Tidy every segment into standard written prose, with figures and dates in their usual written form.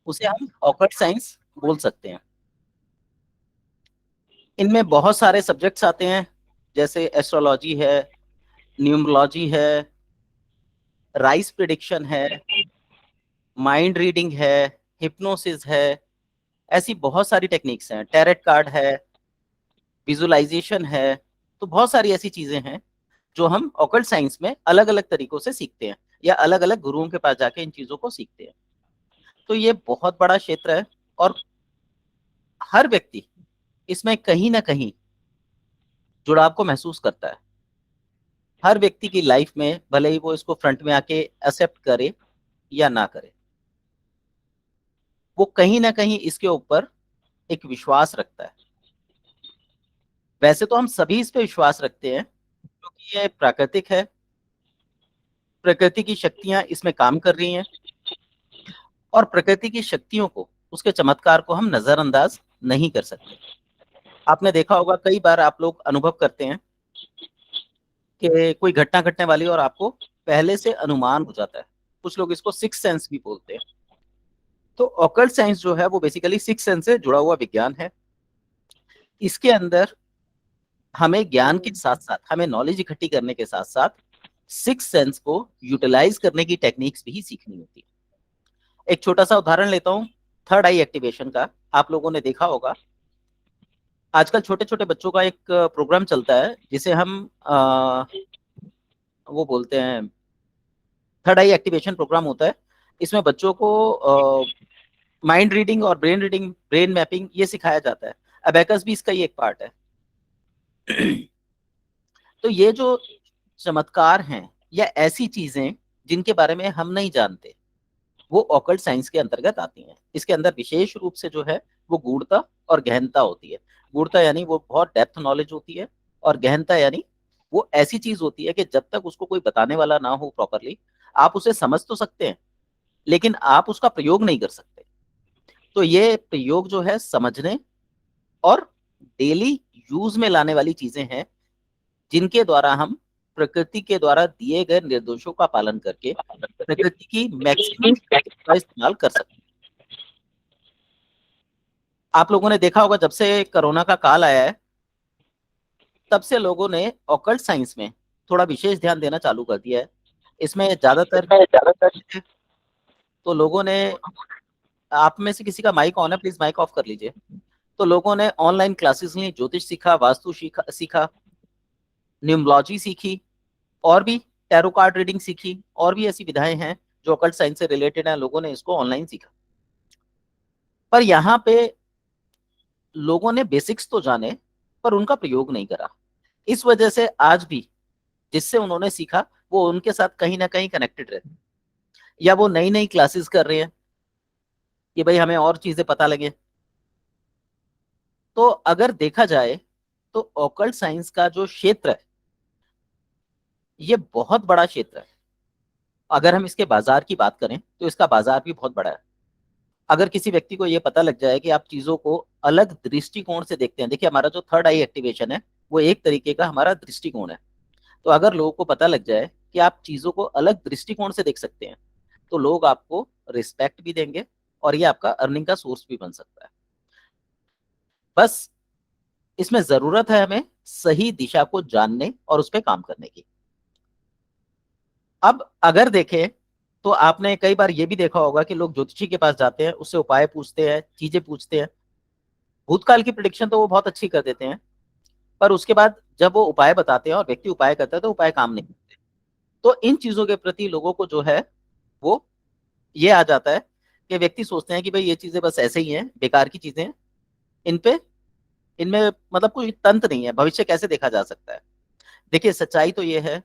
उसे हम occult science बोल सकते हैं। इनमें बहुत सारे सब्जेक्ट्स आते हैं, जैसे एस्ट्रोलॉजी है, न्यूमरोलॉजी है, राइस प्रिडिक्शन है, माइंड रीडिंग है, हिप्नोसिस है। ऐसी बहुत सारी टेक्निक्स हैं, टैरेट कार्ड है, विजुअलाइजेशन है। तो बहुत सारी ऐसी चीजें हैं जो हम ऑकल्ट साइंस में अलग अलग तरीकों से सीखते हैं, या अलग अलग गुरुओं के पास जाके इन चीजों को सीखते हैं। तो ये बहुत बड़ा क्षेत्र है, और हर व्यक्ति इसमें कहीं ना कहीं जुड़ाव को महसूस करता है। हर व्यक्ति की लाइफ में, भले ही वो इसको फ्रंट में आके एक्सेप्ट करे या ना करे, वो कहीं ना कहीं इसके ऊपर एक विश्वास रखता है। वैसे तो हम सभी इस पे विश्वास रखते हैं, क्योंकि ये प्राकृतिक है, प्रकृति की शक्तियां इसमें काम कर रही हैं, और प्रकृति की शक्तियों को, उसके चमत्कार को हम नजरअंदाज नहीं कर सकते। आपने देखा होगा, कई बार आप लोग अनुभव करते हैं कि कोई घटना घटने वाली है और आपको पहले से अनुमान हो जाता है। कुछ लोग इसको सिक्स सेंस भी बोलते हैं। तो ऑकल्ट साइंस जो है वो बेसिकली सिक्स सेंस से जुड़ा हुआ विज्ञान है। इसके अंदर हमें ज्ञान के साथ साथ, हमें नॉलेज इकट्ठी करने के साथ साथ सिक्स सेंस को यूटिलाइज करने की टेक्निक्स भी सीखनी होती है। एक छोटा सा उदाहरण लेता हूँ, थर्ड आई एक्टिवेशन का। आप लोगों ने देखा होगा, आजकल छोटे छोटे बच्चों का एक प्रोग्राम चलता है जिसे हम वो बोलते हैं, थर्ड आई एक्टिवेशन प्रोग्राम होता है। इसमें बच्चों को माइंड रीडिंग और ब्रेन रीडिंग, ब्रेन मैपिंग, ये सिखाया जाता है। अबेकस भी इसका ही एक पार्ट है। तो ये जो चमत्कार हैं, या ऐसी चीजें जिनके बारे में हम नहीं जानते, वो ऑकल्ट साइंस के अंतर्गत आती हैं। इसके अंदर विशेष रूप से जो है वो गूढ़ता और गहनता होती है। गूढ़ता यानी वो बहुत डेप्थ नॉलेज होती है, और गहनता यानी वो ऐसी चीज होती है कि जब तक उसको कोई बताने वाला ना हो प्रॉपरली, आप उसे समझ तो सकते हैं, लेकिन आप उसका प्रयोग नहीं कर सकते। तो ये प्रयोग जो है, समझने और डेली यूज में लाने वाली चीजें हैं, जिनके द्वारा हम प्रकृति के द्वारा दिए गए निर्देशों का पालन करके प्रकृति की मैक्सिमम का इस्तेमाल कर सकते हैं। आप लोगों ने देखा होगा, जब से कोरोना का काल आया है, तब से लोगों ने ऑकल्ट साइंस में थोड़ा विशेष ध्यान देना चालू कर दिया है। इसमें ज्यादातर, तो लोगों ने, आप में से किसी का माइक ऑन है, प्लीज माइक ऑफ कर लीजिए। तो लोगों ने ऑनलाइन क्लासेस ली, ज्योतिष सीखा, वास्तु सीखा, न्यूमरोलॉजी सीखी, और भी टैरो कार्ड रीडिंग सीखी, और भी ऐसी विधाएं हैं जो ऑकल्ट साइंस से रिलेटेड है। लोगों ने इसको ऑनलाइन सीखा, पर यहाँ पे लोगों ने बेसिक्स तो जाने, पर उनका प्रयोग नहीं करा। इस वजह से आज भी जिससे उन्होंने सीखा, वो उनके साथ कहीं ना कहीं कनेक्टेड रहते हैं, या वो नई नई क्लासेस कर रहे हैं कि भाई हमें और चीजें पता लगे। तो अगर देखा जाए, तो ऑकल्ट साइंस का जो क्षेत्र है, ये बहुत बड़ा क्षेत्र है। अगर हम इसके बाजार की बात करें, तो इसका बाजार भी बहुत बड़ा है। अगर किसी व्यक्ति को ये पता लग जाए कि आप चीजों को अलग दृष्टिकोण से देखते हैं, देखिए हमारा जो थर्ड आई एक्टिवेशन है, वो एक तरीके का हमारा दृष्टिकोण है। तो अगर लोगों को पता लग जाए कि आप चीजों को अलग दृष्टिकोण से देख सकते हैं, तो लोग आपको रिस्पेक्ट भी देंगे, और ये आपका अर्निंग का सोर्स भी बन सकता है। बस इसमें जरूरत है हमें सही दिशा को जानने और उस पर काम करने की। अब अगर देखें, तो आपने कई बार ये भी देखा होगा कि लोग ज्योतिषी के पास जाते हैं, उससे उपाय पूछते हैं, चीजें पूछते हैं। भूतकाल की प्रिडिक्शन तो वो बहुत अच्छी कर देते हैं, पर उसके बाद जब वो उपाय बताते हैं और व्यक्ति उपाय करता है, तो उपाय काम नहीं करते। तो इन चीजों के प्रति लोगों को जो है, वो ये आ जाता है कि व्यक्ति सोचते हैं कि भाई ये चीजें बस ऐसे ही हैं, बेकार की चीजें हैं, इन पे, इनमें मतलब कोई तंत्र नहीं है, भविष्य कैसे देखा जा सकता है। देखिए सच्चाई तो ये है,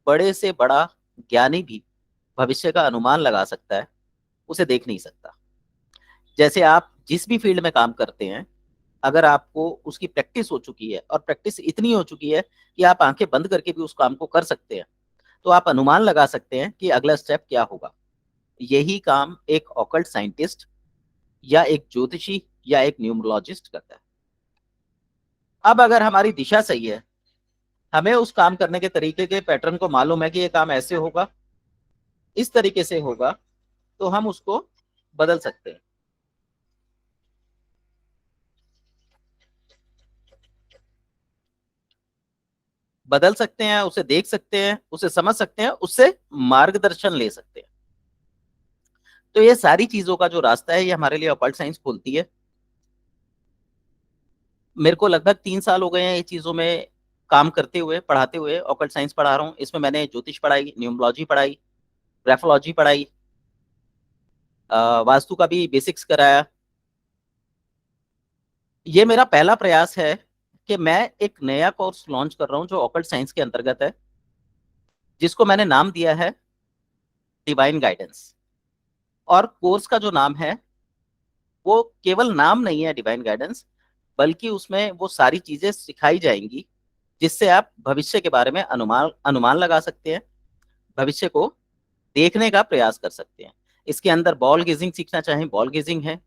बड़े से बड़ा ज्ञानी भी भविष्य का अनुमान लगा सकता है, उसे देख नहीं सकता। जैसे आप जिस भी फील्ड में काम करते हैं, अगर आपको उसकी प्रैक्टिस हो चुकी है, और प्रैक्टिस इतनी हो चुकी है कि आप आंखें बंद करके भी उस काम को कर सकते हैं, तो आप अनुमान लगा सकते हैं कि अगला स्टेप क्या होगा। यही काम एक ऑकल्ट साइंटिस्ट, या एक ज्योतिषी, या एक न्यूमरोलॉजिस्ट करता है। अब अगर हमारी दिशा सही है, हमें उस काम करने के तरीके के पैटर्न को मालूम है कि ये काम ऐसे होगा, इस तरीके से होगा, तो हम उसको बदल सकते हैं। बदल सकते हैं, उसे देख सकते हैं, उसे समझ सकते हैं, उससे मार्गदर्शन ले सकते हैं। तो ये सारी चीजों का जो रास्ता है, ये हमारे लिए ऑकल्ट साइंस खोलती है। मेरे को लगभग 3 साल हो गए हैं ये चीजों में काम करते हुए, पढ़ाते हुए। ऑकल्ट साइंस पढ़ा रहा हूँ, इसमें मैंने ज्योतिष पढ़ाई, न्यूमरोलॉजी पढ़ाई, ग्राफोलॉजी पढ़ाई, वास्तु का भी बेसिक्स कराया। ये मेरा पहला प्रयास है कि मैं एक नया कोर्स लॉन्च कर रहा हूँ जो ऑकल्ट साइंस के अंतर्गत है, जिसको मैंने नाम दिया है डिवाइन गाइडेंस। और कोर्स का जो नाम है, वो केवल नाम नहीं है डिवाइन गाइडेंस, बल्कि उसमें वो सारी चीजें सिखाई जाएंगी जिससे आप भविष्य के बारे में अनुमान अनुमान लगा सकते हैं, भविष्य को देखने का प्रयास कर सकते हैं। इसके अंदर बॉल गेजिंग सीखना चाहें बॉल गेजिंग है,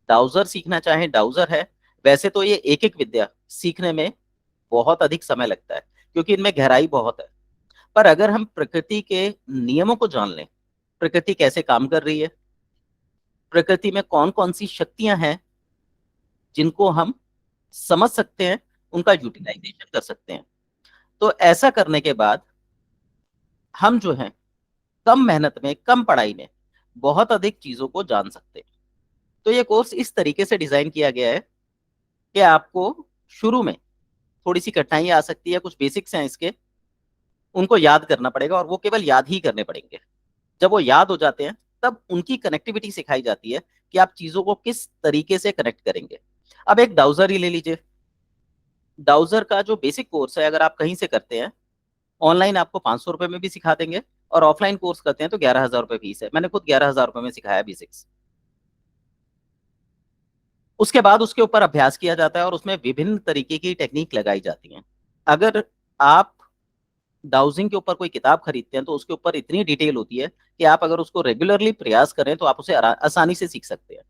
डाउजर सीखना चाहें डाउजर है। वैसे तो ये एक एक विद्या सीखने में बहुत अधिक समय लगता है, क्योंकि इनमें गहराई बहुत है। पर अगर हम प्रकृति के नियमों को जान लें, प्रकृति कैसे काम कर रही है, प्रकृति में कौन कौन सी शक्तियां हैं जिनको हम समझ सकते हैं, उनका यूटिलाइजेशन कर सकते हैं, तो ऐसा करने के बाद हम जो है कम मेहनत में, कम पढ़ाई में बहुत अधिक चीजों को जान सकते हैं। तो ये कोर्स इस तरीके से डिजाइन किया गया है कि आपको शुरू में थोड़ी सी कठिनाई आ सकती है, कुछ बेसिक्स हैं इसके, उनको याद करना पड़ेगा, और वो केवल याद ही करने पड़ेंगे। जब वो याद हो जाते हैं, तब उनकी कनेक्टिविटी सिखाई जाती है कि आप चीजों को किस तरीके से कनेक्ट करेंगे। अब एक डाउजर ही ले लीजिए। डाउजर का जो बेसिक कोर्स है, अगर आप कहीं से करते हैं, ऑनलाइन आपको 500 रुपए में भी सिखा देंगे, और ऑफलाइन कोर्स करते हैं तो 11,000 रुपए फीस है। मैंने खुद 11,000 रुपए में सिखाया बेसिक्स। उसके बाद उसके ऊपर अभ्यास किया जाता है और उसमें विभिन्न तरीके की टेक्निक लगाई जाती हैं। अगर आप डाउजिंग के ऊपर कोई किताब खरीदते हैं तो उसके ऊपर इतनी डिटेल होती है कि आप अगर उसको रेगुलरली प्रयास करें तो आप उसे आसानी से सीख सकते हैं।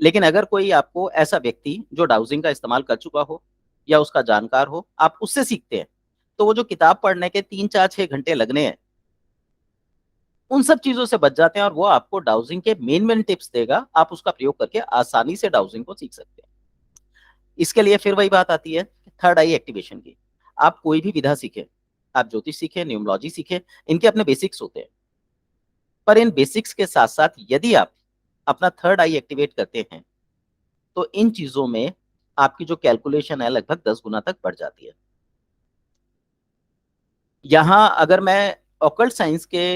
लेकिन अगर कोई आपको ऐसा व्यक्ति जो डाउजिंग का इस्तेमाल कर चुका हो या उसका जानकार हो, आप उससे सीखते हैं, तो वो जो किताब पढ़ने के 3 4 6 घंटे लगने हैं, उन सब चीजों से बच जाते हैं, और वो आपको डाउजिंग के मेन मेन टिप्स देगा। आप उसका प्रयोग करके आसानी से डाउजिंग को सीख सकते हैं। इसके लिए फिर वही बात आती है थर्ड आई एक्टिवेशन की। आप कोई भी विधा सीखें, आप ज्योतिष सीखें, न्यूमरोलॉजी सीखें, इनके अपने बेसिक्स होते हैं। पर इन बेसिक्स के साथ साथ यदि आप अपना थर्ड आई एक्टिवेट करते हैं, तो इन चीजों में आपकी जो कैलकुलेशन है लगभग 10 गुना तक बढ़ जाती है। यहाँ अगर मैं ऑकल्ट साइंस के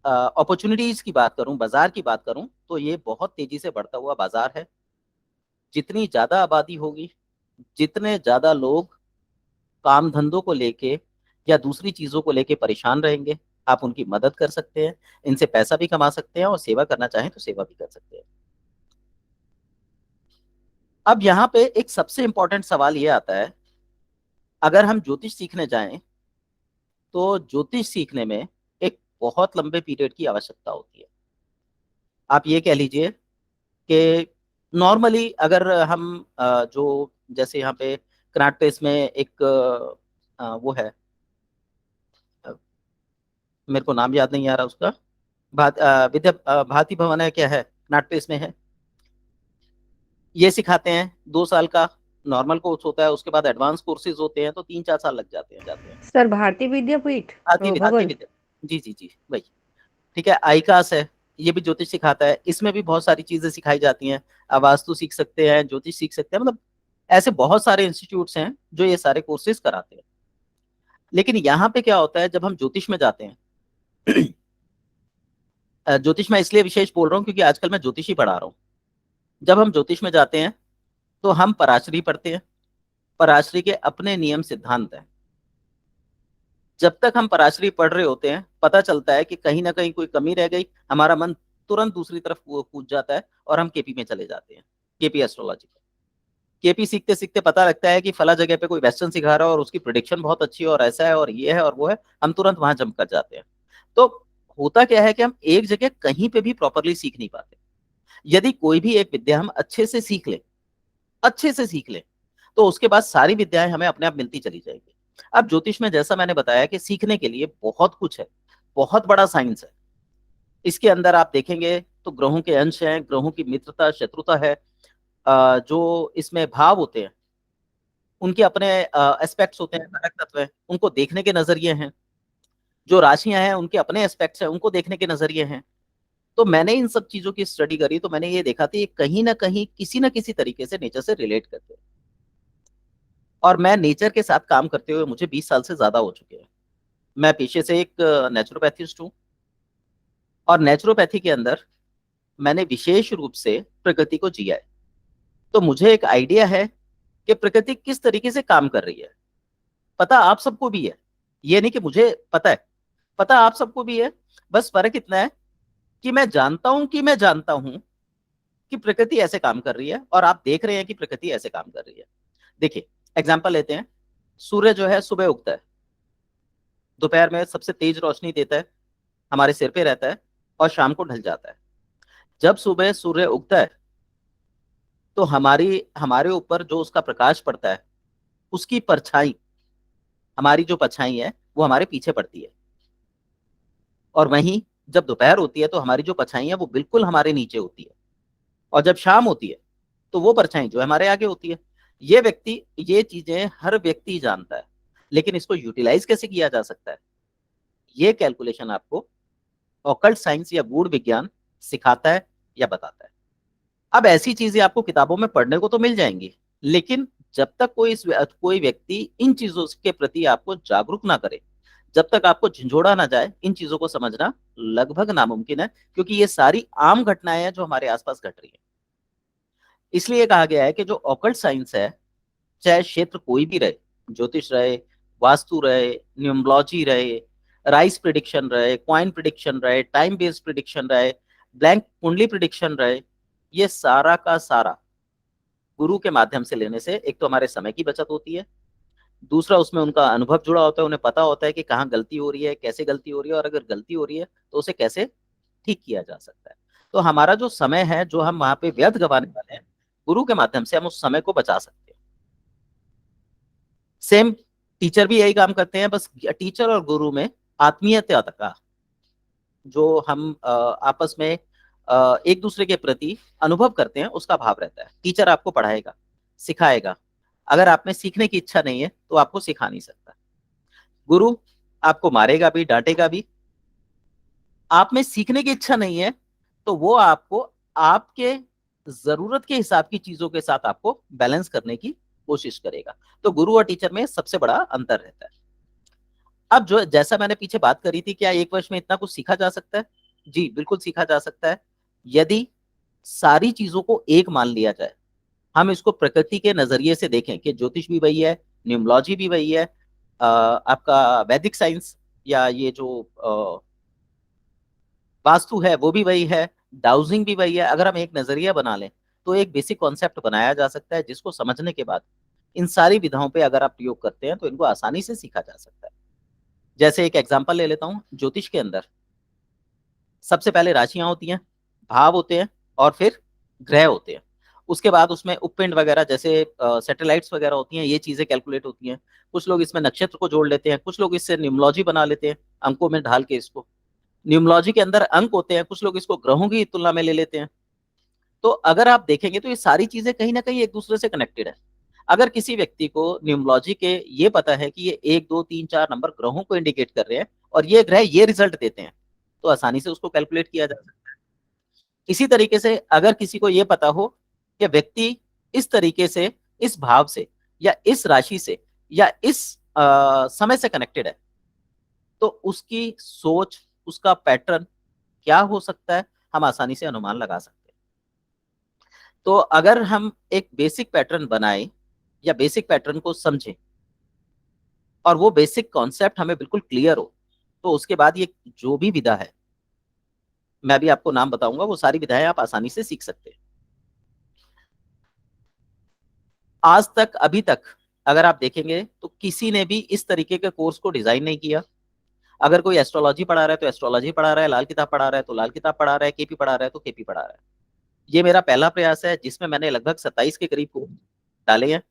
अपॉर्चुनिटीज की बात करूं, बाजार की बात करूं, तो ये बहुत तेजी से बढ़ता हुआ बाजार है। जितनी ज्यादा आबादी होगी, जितने ज्यादा लोग काम धंधों को लेके या दूसरी चीजों को लेके परेशान रहेंगे, आप उनकी मदद कर सकते हैं, इनसे पैसा भी कमा सकते हैं, और सेवा करना चाहें तो सेवा भी कर सकते हैं। अब यहाँ पे एक सबसे इंपॉर्टेंट सवाल ये आता है, अगर हम ज्योतिष सीखने जाएं तो ज्योतिष सीखने में एक बहुत लंबे पीरियड की आवश्यकता होती है। आप ये कह लीजिए कि नॉर्मली अगर हम जो जैसे यहाँ पे कनाट प्लेस में एक वो है, अ, मेरे को नाम याद नहीं आ रहा उसका, भारती भवन है, क्या है, कनाट प्लेस में है। ये सिखाते हैं 2 साल का नॉर्मल कोर्स होता है, उसके बाद एडवांस कोर्सेज होते हैं, तो 3 4 साल लग जाते हैं। सर भारती विद्यापीठ आती भवन। विद्या, जी जी जी वही। ठीक है, आईकास है, ये भी ज्योतिष सिखाता है, इसमें भी बहुत सारी चीजें सिखाई जाती हैं। आप वास्तु सीख सकते हैं, ज्योतिष सीख सकते हैं, मतलब ऐसे बहुत सारे इंस्टीट्यूट्स हैं जो ये सारे कोर्सेज कराते हैं। लेकिन यहाँ पे क्या होता है, जब हम ज्योतिष में जाते हैं, ज्योतिष में इसलिए विशेष बोल रहा हूँ क्योंकि आजकल मैं ज्योतिष ही पढ़ा रहा हूँ। जब हम ज्योतिष में जाते हैं तो हम पराशरी पढ़ते हैं। पराशरी के अपने नियम सिद्धांत हैं। जब तक हम पराशरी पढ़ रहे होते हैं, पता चलता है कि कहीं ना कहीं कोई कमी रह गई, हमारा मन तुरंत दूसरी तरफ कूद जाता है और हम केपी में चले जाते हैं, केपी एस्ट्रोलॉजी। केपी सीखते सीखते पता लगता है कि फला जगह पे कोई वेस्टर्न सिखा रहा है और उसकी प्रिडिक्शन बहुत अच्छी है, और ऐसा है और ये है और वो है, हम तुरंत वहां जंप कर जाते हैं। तो होता क्या है कि हम एक जगह कहीं पे भी प्रॉपरली सीख नहीं पाते। यदि कोई भी एक विद्या हम अच्छे से सीख ले, अच्छे से सीख ले, तो उसके बाद सारी विद्याएं हमें अपने आप मिलती चली जाएंगी। अब ज्योतिष में जैसा मैंने बताया कि सीखने के लिए बहुत कुछ है, बहुत बड़ा साइंस है। इसके अंदर आप देखेंगे तो ग्रहों के अंश हैं, ग्रहों की मित्रता शत्रुता है, जो इसमें भाव होते हैं उनके अपने एस्पेक्ट्स होते हैं, कारक तत्व हैं, उनको देखने के नजरिए हैं। जो राशियां हैं उनके अपने एस्पेक्ट्स हैं, उनको देखने के नजरिए हैं। तो मैंने इन सब चीजों की स्टडी करी तो मैंने ये देखा कि कहीं ना कहीं किसी ना किसी तरीके से नेचर से रिलेट करते हैं। और मैं नेचर के साथ काम करते हुए मुझे 20 साल से ज्यादा हो चुके हैं। मैं पेशे से एक नेचुरोपैथिस्ट हूँ, और नेचुरोपैथी के अंदर मैंने विशेष रूप से प्रकृति को जिया है। तो मुझे एक आइडिया है कि प्रकृति किस तरीके से काम कर रही है। पता आप सबको भी है, ये नहीं कि मुझे पता है, पता आप सबको भी है। बस फर्क इतना है कि मैं जानता हूं कि प्रकृति ऐसे काम कर रही है, और आप देख रहे हैं कि प्रकृति ऐसे काम कर रही है। देखिए, एग्जाम्पल लेते हैं। सूर्य जो है सुबह उगता है, दोपहर में सबसे तेज रोशनी देता है, हमारे सिर पे रहता है, और शाम को ढल जाता है। जब सुबह सूर्य उगता है तो हमारी हमारे ऊपर जो उसका प्रकाश पड़ता है, उसकी परछाई, हमारी जो परछाई है वो हमारे पीछे पड़ती है। और वहीं जब दोपहर होती है तो हमारी जो परछाई है वो बिल्कुल हमारे नीचे होती है। और जब शाम होती है तो वो परछाई जो है हमारे आगे होती है। ये चीजें हर व्यक्ति जानता है, लेकिन इसको यूटिलाइज कैसे किया जा सकता है, ये कैलकुलेशन आपको ऑकल्ट साइंस या गूढ़ विज्ञान सिखाता है या बताता है। अब ऐसी चीजें आपको किताबों में पढ़ने को तो मिल जाएंगी, लेकिन जब तक कोई व्यक्ति इन चीजों के प्रति आपको जागरूक ना करे, जब तक आपको झंझोड़ा ना जाए, इन चीजों को समझना लगभग नामुमकिन है, क्योंकि ये सारी आम घटनाएं हैं जो हमारे आसपास घट रही है। इसलिए कहा गया है कि जो ऑकल्ट साइंस है, चाहे क्षेत्र कोई भी रहे, ज्योतिष रहे, वास्तु रहे, न्यूमरोलॉजी रहे, राइस प्रिडिक्शन रहे, क्वाइन प्रिडिक्शन रहे, टाइम बेस्ड प्रिडिक्शन रहे, ब्लैंक कुंडली प्रिडिक्शन रहे, ये सारा का सारा गुरु के माध्यम से लेने से एक तो हमारे समय की बचत होती है, दूसरा उसमें उनका अनुभव जुड़ा होता है, उन्हें पता होता है कि कहाँ गलती हो रही है, कैसे गलती हो रही है, और अगर गलती हो रही है तो उसे कैसे ठीक किया जा सकता है। तो हमारा जो समय है जो हम वहां पे व्यर्थ गंवाने वाले हैं, गुरु के माध्यम से हम उस समय को बचा सकते हैं। सेम टीचर भी यही काम करते हैं, बस टीचर और गुरु में आत्मीयता का जो हम आपस में एक दूसरे के प्रति अनुभव करते हैं उसका भाव रहता है। टीचर आपको पढ़ाएगा, सिखाएगा, अगर आप में सीखने की इच्छा नहीं है तो आपको सिखा नहीं सकता। गुरु आपको मारेगा भी, डांटेगा भी। आप में सीखने की इच्छा नहीं है तो वो आपको आपके जरूरत के हिसाब की चीजों के साथ आपको बैलेंस करने की कोशिश करेगा। तो गुरु और टीचर में सबसे बड़ा अंतर रहता है। अब जो जैसा मैंने पीछे बात करी थी, क्या 1 वर्ष में इतना कुछ सीखा जा सकता है? जी बिल्कुल सीखा जा सकता है, यदि सारी चीजों को एक मान लिया जाए। हम इसको प्रकृति के नजरिए से देखें कि ज्योतिष भी वही है, न्यूमरोलॉजी भी वही है, आपका वैदिक साइंस या ये जो वास्तु है वो भी वही है, डाउजिंग भी वही है। अगर हम एक नजरिया बना लें तो एक बेसिक कॉन्सेप्ट बनाया जा सकता है, जिसको समझने के बाद इन सारी विधाओं पे अगर आप प्रयोग करते हैं तो इनको आसानी से सीखा जा सकता है। जैसे एक एग्जांपल ले लेता हूँ, ज्योतिष के अंदर सबसे पहले राशियां होती हैं, भाव होते हैं, और फिर ग्रह होते हैं। उसके बाद उसमें उपपिंड वगैरह जैसे सैटेलाइट्स वगैरह होती हैं, ये चीजें कैलकुलेट होती हैं। कुछ लोग इसमें नक्षत्र को जोड़ लेते हैं, कुछ लोग इससे न्यूमरोलॉजी बना लेते हैं, अंकों में ढाल के इसको। न्यूमरोलॉजी के अंदर अंक होते हैं, कुछ लोग इसको ग्रहों की तुलना में ले लेते हैं। तो अगर आप देखेंगे तो ये सारी चीजें कहीं ना कहीं एक दूसरे से कनेक्टेड है। अगर किसी व्यक्ति को न्यूमरोलॉजी के ये पता है कि ये 1 2 3 4 नंबर ग्रहों को इंडिकेट कर रहे हैं और ये ग्रह ये रिजल्ट देते हैं, तो आसानी से उसको कैलकुलेट किया जा सकता है। इसी तरीके से अगर किसी को ये पता हो कि व्यक्ति इस तरीके से, इस भाव से, या इस राशि से, या इस समय से कनेक्टेड है, तो उसकी सोच, उसका पैटर्न क्या हो सकता है, हम आसानी से अनुमान लगा सकते हैं। तो अगर हम एक बेसिक पैटर्न बनाए या बेसिक पैटर्न को समझें और वो बेसिक कॉन्सेप्ट हमें बिल्कुल क्लियर हो, तो उसके बाद ये जो भी विधा है, मैं भी आपको नाम बताऊंगा, वो सारी विधाएं आप आसानी से सीख सकते हैं। आज तक, अभी तक अगर आप देखेंगे तो किसी ने भी इस तरीके के कोर्स को डिजाइन नहीं किया। अगर कोई एस्ट्रोलॉजी पढ़ा रहा है तो एस्ट्रोलॉजी पढ़ा रहा है, लाल किताब पढ़ा रहा है तो लाल किताब पढ़ा रहा है, केपी पढ़ा रहा है तो केपी पढ़ा रहा है। ये मेरा पहला प्रयास है, जिसमें मैंने लगभग 27 के करीब कोर्स डाले हैं,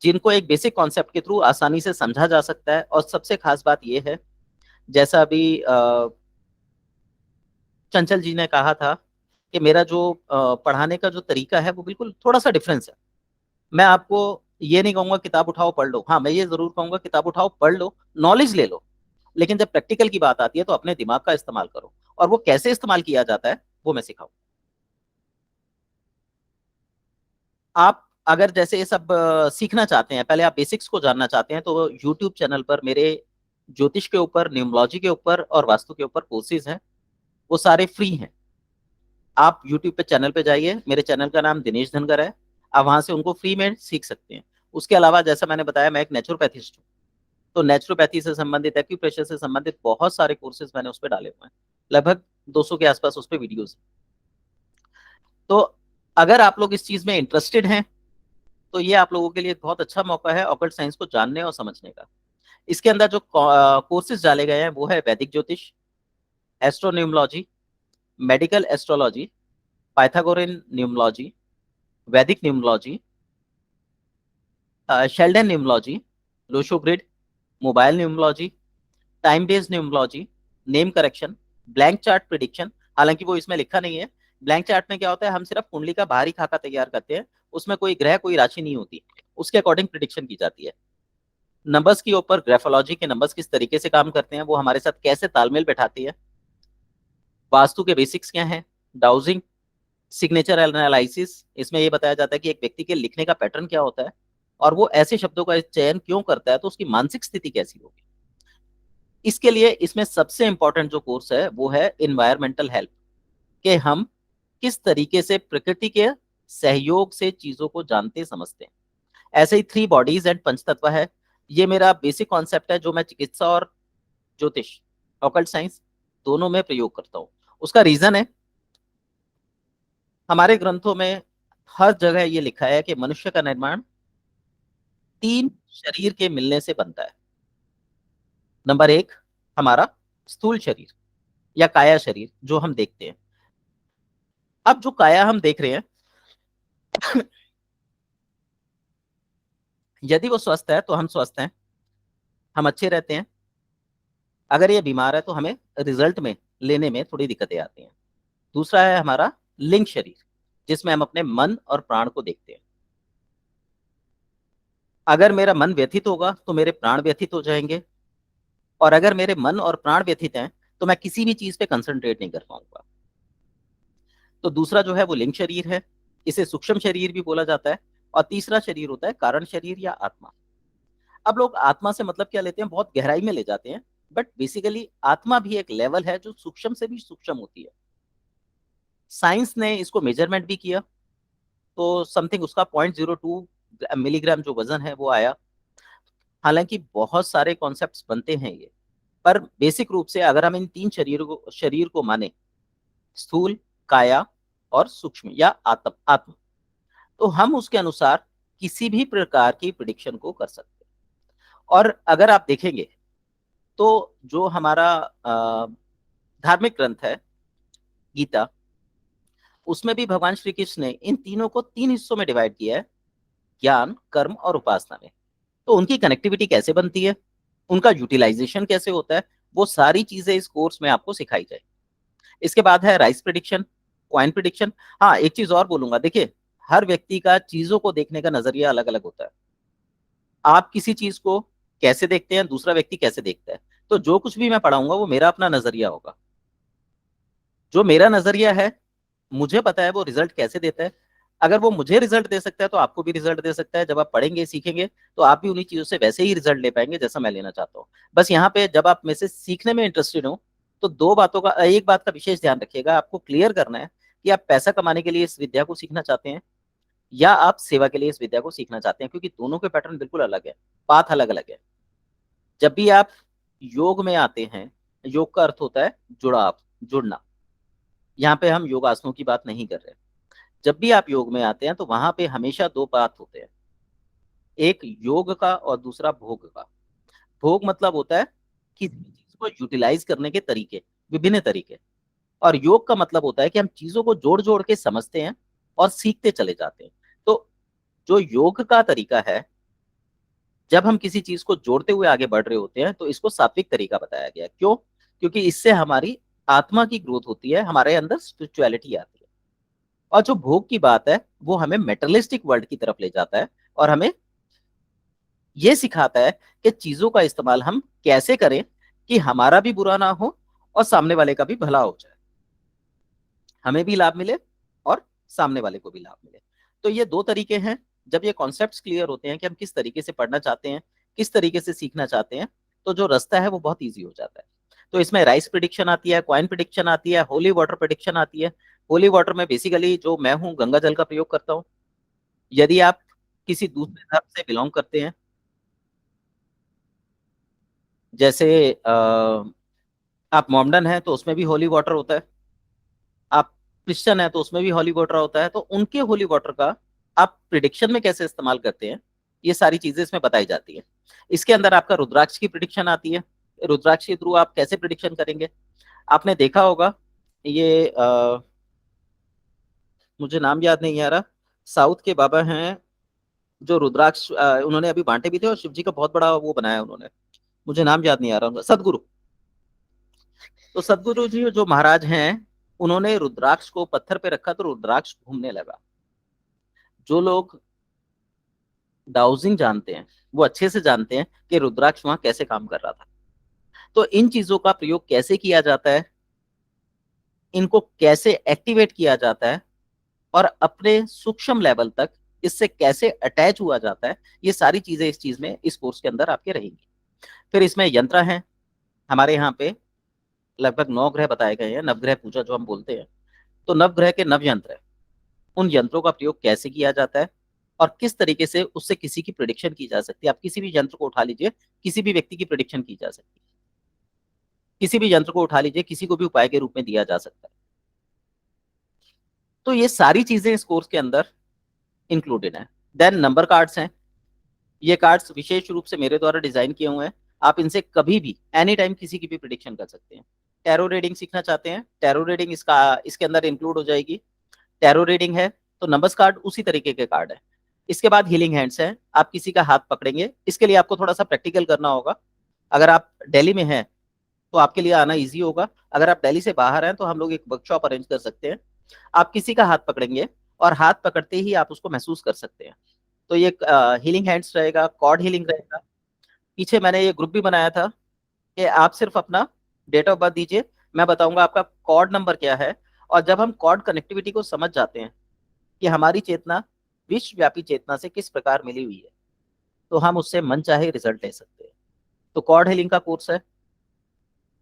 जिनको एक बेसिक कॉन्सेप्ट के थ्रू आसानी से समझा जा सकता है। और सबसे खास बात यह है, जैसा अभी चंचल जी ने कहा था कि मेरा जो पढ़ाने का जो तरीका है वो बिल्कुल थोड़ा सा डिफरेंस है। मैं आपको ये नहीं कहूंगा किताब उठाओ पढ़ लो, हाँ मैं ये जरूर कहूंगा किताब उठाओ पढ़ लो, नॉलेज ले लो, लेकिन जब प्रैक्टिकल की बात आती है तो अपने दिमाग का इस्तेमाल करो, और वो कैसे इस्तेमाल किया जाता है वो मैं सिखाऊं। आप अगर जैसे ये सब सीखना चाहते हैं, पहले आप बेसिक्स को जानना चाहते हैं, तो यूट्यूब चैनल पर मेरे ज्योतिष के ऊपर, न्यूमरोलॉजी के ऊपर और वास्तु के ऊपर कोर्सेज हैं, वो सारे फ्री हैं। आप यूट्यूब पे चैनल पे जाइए, मेरे चैनल का नाम दिनेश धनगर है, आप वहां से उनको फ्री में सीख सकते हैं। उसके अलावा जैसा मैंने बताया, मैं एक नेचुरोपैथिस्ट हूँ, तो नेचुरोपैथी से संबंधित, एक्यूप्रेशर से संबंधित बहुत सारे कोर्सेज मैंने उस पर डाले हुए हैं, लगभग 200 के आसपास उस पर वीडियोज। तो अगर आप लोग इस चीज में इंटरेस्टेड हैं तो ये आप लोगों के लिए एक बहुत अच्छा मौका है ऑकल्ट साइंस को जानने और समझने का। इसके अंदर जो कोर्सेज डाले गए हैं वो है Vedic jyotish, astronumerology, medical astrology, Pythagorean numerology, Vedic numerology, Chaldean numerology, Lo Shu grid, mobile numerology, time based numerology, name correction, blank chart prediction. हालांकि वो इसमें लिखा नहीं है। ब्लैंक चार्ट में क्या होता है, हम सिर्फ कुंडली का बाहरी खाका तैयार करते हैं, उसमें कोई ग्रह कोई राशि नहीं होती, उसके अकॉर्डिंग प्रिडिक्शन की जाती है। नंबर्स के ऊपर, ग्राफोलॉजी के नंबर्स किस तरीके से काम करते हैं, वो हमारे साथ कैसे तालमेल बैठाती है, वास्तु के बेसिक्स क्या हैं, डाउजिंग, सिग्नेचर एनालिसिस, इसमें ये बताया जाता है कि एक व्यक्ति के लिखने का पैटर्न क्या होता है और वो ऐसे शब्दों का चयन क्यों करता है, तो उसकी मानसिक स्थिति कैसी होगी। इसके लिए इसमें सबसे इंपॉर्टेंट जो कोर्स है वो है इन्वायरमेंटल हेल्प, कि हम किस तरीके से प्रकृति के सहयोग से चीजों को जानते समझते हैं। ऐसे ही 3 बॉडीज एंड पंचतत्व है, ये मेरा बेसिक कॉन्सेप्ट है जो मैं चिकित्सा और ज्योतिष, ऑकल्ट साइंस दोनों में प्रयोग करता हूँ। उसका रीजन है, हमारे ग्रंथों में हर जगह ये लिखा है कि मनुष्य का निर्माण 3 शरीर के मिलने से बनता है। नंबर 1, हमारा स्थूल शरीर या काया शरीर जो हम देखते हैं। अब जो काया हम देख रहे हैं, यदि वो स्वस्थ है तो हम स्वस्थ हैं, हम अच्छे रहते हैं। अगर ये बीमार है तो हमें रिजल्ट में लेने में थोड़ी दिक्कतें आती हैं। दूसरा है हमारा लिंग शरीर, जिसमें हम अपने मन और प्राण को देखते हैं। अगर मेरा मन व्यथित होगा तो मेरे प्राण व्यथित हो जाएंगे, और अगर मेरे मन और प्राण व्यथित हैं तो मैं किसी भी चीज पे कंसंट्रेट नहीं कर पाऊंगा। तो दूसरा जो है वो लिंग शरीर है, इसे सूक्ष्म शरीर भी बोला जाता है। और तीसरा शरीर होता है कारण शरीर या आत्मा। अब लोग आत्मा से मतलब क्या लेते हैं, बहुत गहराई में ले जाते हैं, बट बेसिकली आत्मा भी एक लेवल है जो सूक्ष्म से भी सूक्ष्म होती है। साइंस ने इसको मेजरमेंट भी किया, तो समथिंग उसका 0.02 मिलीग्राम जो वजन है वो आया। हालांकि बहुत सारे कॉन्सेप्ट्स बनते हैं ये, पर बेसिक रूप से अगर हम इन 3 शरीर को माने, स्थूल, काया और सूक्ष्म या आत्म आत्म, तो हम उसके अनुसार किसी भी प्रकार की प्रिडिक्शन को कर सकते हैं। और अगर आप देखेंगे तो जो हमारा धार्मिक ग्रंथ है गीता, उसमें भी भगवान श्री कृष्ण ने इन तीनों को 3 हिस्सों में डिवाइड किया है, ज्ञान, कर्म और उपासना में। तो उनकी कनेक्टिविटी कैसे बनती है, उनका यूटिलाइजेशन कैसे होता है, वो सारी चीजें इस कोर्स में आपको सिखाई जाए। इसके बाद है राइस प्रिडिक्शन, क्वाइन प्रिडिक्शन। हाँ, एक चीज और बोलूंगा, देखिए हर व्यक्ति का चीजों को देखने का नजरिया अलग अलग होता है। आप किसी चीज को कैसे देखते हैं, दूसरा व्यक्ति कैसे देखता है, तो जो कुछ भी मैं पढ़ाऊंगा वो मेरा अपना नजरिया होगा। जो मेरा नजरिया है, मुझे पता है वो रिजल्ट कैसे देता है। अगर वो मुझे रिजल्ट दे सकता है तो आपको भी रिजल्ट दे सकता है। जब आप पढ़ेंगे सीखेंगे तो आप भी उन्हीं चीजों से वैसे ही रिजल्ट ले पाएंगे जैसा मैं लेना चाहता हूँ। बस यहाँ पे जब आप में से सीखने में इंटरेस्टेड हो तो दो बातों का, एक बात का विशेष ध्यान रखिएगा, आपको क्लियर करना है कि आप पैसा कमाने के लिए इस विद्या को सीखना चाहते हैं या आप सेवा के लिए इस विद्या को सीखना चाहते हैं, क्योंकि दोनों के पैटर्न बिल्कुल अलग है, पाथ अलग अलग है। जब भी आप योग में आते हैं, योग का अर्थ होता है जुड़ाव, जुड़ना। यहाँ पे हम योगासनों की बात नहीं कर रहे। जब भी आप योग में आते हैं तो वहां पे हमेशा 2 पाथ होते हैं, एक योग का और दूसरा भोग का। भोग मतलब होता है किसी भी चीज को यूटिलाइज करने के तरीके, विभिन्न तरीके। और योग का मतलब होता है कि हम चीजों को जोड़ जोड़ के समझते हैं और सीखते चले जाते हैं। तो जो योग का तरीका है, जब हम किसी चीज को जोड़ते हुए आगे बढ़ रहे होते हैं, तो इसको सात्विक तरीका बताया गया है। क्यों? क्योंकि इससे हमारी आत्मा की ग्रोथ होती है, हमारे अंदर स्पिरिचुअलिटी आती है। और जो भोग की बात है वो हमें मेटलिस्टिक वर्ल्ड की तरफ ले जाता है और हमें ये सिखाता है कि चीजों का इस्तेमाल हम कैसे करें कि हमारा भी बुरा ना हो और सामने वाले का भी भला हो जाए, हमें भी लाभ मिले और सामने वाले को भी लाभ मिले। तो ये दो तरीके हैं। जब ये कॉन्सेप्ट्स क्लियर होते हैं कि हम किस तरीके से पढ़ना चाहते हैं, किस तरीके से सीखना चाहते हैं, तो जो रास्ता है वो बहुत ईजी हो जाता है। तो इसमें राइस प्रिडिक्शन आती है, कॉइन प्रिडिक्शन आती है, होली वाटर प्रिडिक्शन आती है। होली वाटर में बेसिकली जो मैं हूँ गंगा जल का प्रयोग करता हूँ। यदि आप किसी दूसरे धर्म से बिलोंग करते हैं, जैसे आप मोमडन हैं तो उसमें भी होली वाटर होता है, आप क्रिश्चियन है तो उसमें भी होली वाटर होता है, तो उनके होली वाटर का आप प्रिडिक्शन में कैसे इस्तेमाल करते हैं, ये सारी चीजें इसमें बताई जाती है। इसके अंदर आपका रुद्राक्ष की प्रिडिक्शन आती है। रुद्राक्ष के थ्रू आप कैसे प्रिडिक्शन करेंगे, आपने देखा होगा ये मुझे नाम याद नहीं आ रहा, साउथ के बाबा हैं जो रुद्राक्ष उन्होंने अभी बांटे भी थे और शिव जी का बहुत बड़ा वो बनाया उन्होंने, मुझे नाम याद नहीं आ रहा उनका, सदगुरु। तो सदगुरु जी जो महाराज हैं, उन्होंने रुद्राक्ष को पत्थर पे रखा तो रुद्राक्ष घूमने लगा। जो लोग डाउजिंग जानते हैं वो अच्छे से जानते हैं कि रुद्राक्ष वहां कैसे काम कर रहा था। तो इन चीजों का प्रयोग कैसे किया जाता है, इनको कैसे एक्टिवेट किया जाता है और अपने सूक्ष्म लेवल तक इससे कैसे अटैच हुआ जाता है, ये सारी चीजें इस चीज में, इस कोर्स के अंदर आपके रहेंगी। फिर इसमें यंत्र हैं, हमारे यहाँ पे लगभग 9 ग्रह बताए गए हैं, नवग्रह पूजा जो हम बोलते हैं। तो नवग्रह के नव यंत्र है, उन यंत्रों का प्रयोग कैसे किया जाता है और किस तरीके से उससे किसी की प्रिडिक्शन की जा सकती है। आप किसी भी यंत्र को उठा लीजिए, किसी भी व्यक्ति की प्रिडिक्शन की जा सकती है। किसी भी यंत्र को उठा लीजिए, किसी को भी उपाय के रूप में दिया जा सकता है। तो ये सारी चीजें इस कोर्स के अंदर इंक्लूडेड हैं। देन नंबर कार्ड्स हैं, ये कार्ड्स विशेष रूप से मेरे द्वारा डिजाइन किए हुए हैं। आप इनसे कभी भी एनी टाइम किसी की भी प्रिडिक्शन कर सकते हैं। टैरो रीडिंग सीखना चाहते हैं, टैरो रीडिंग इसका इसके अंदर इंक्लूड हो जाएगी। टैरो रीडिंग है तो नंबर्स कार्ड उसी तरीके के कार्ड है। इसके बाद हीलिंग हैंड्स है, आप किसी का हाथ पकड़ेंगे, इसके लिए आपको थोड़ा सा प्रैक्टिकल करना होगा। अगर आप दिल्ली में हैं तो आपके लिए आना इजी होगा, अगर आप दिल्ली से बाहर हैं तो हम लोग एक वर्कशॉप अरेंज कर सकते हैं। आप किसी का हाथ पकड़ेंगे और हाथ पकड़ते ही आप उसको महसूस कर सकते हैं। तो ये हीलिंग हैंड्स रहेगा, कॉर्ड हीलिंग रहेगा। पीछे मैंने ये ग्रुप भी बनाया था कि आप सिर्फ अपना डेट ऑफ बर्थ दीजिए, मैं बताऊंगा आपका कॉर्ड नंबर क्या है। और जब हम कॉर्ड कनेक्टिविटी को समझ जाते हैं कि हमारी चेतना विश्वव्यापी चेतना से किस प्रकार मिली हुई है, तो हम उससे मन चाहे रिजल्ट ले सकते हैं। तो कॉर्ड हीलिंग का कोर्स है।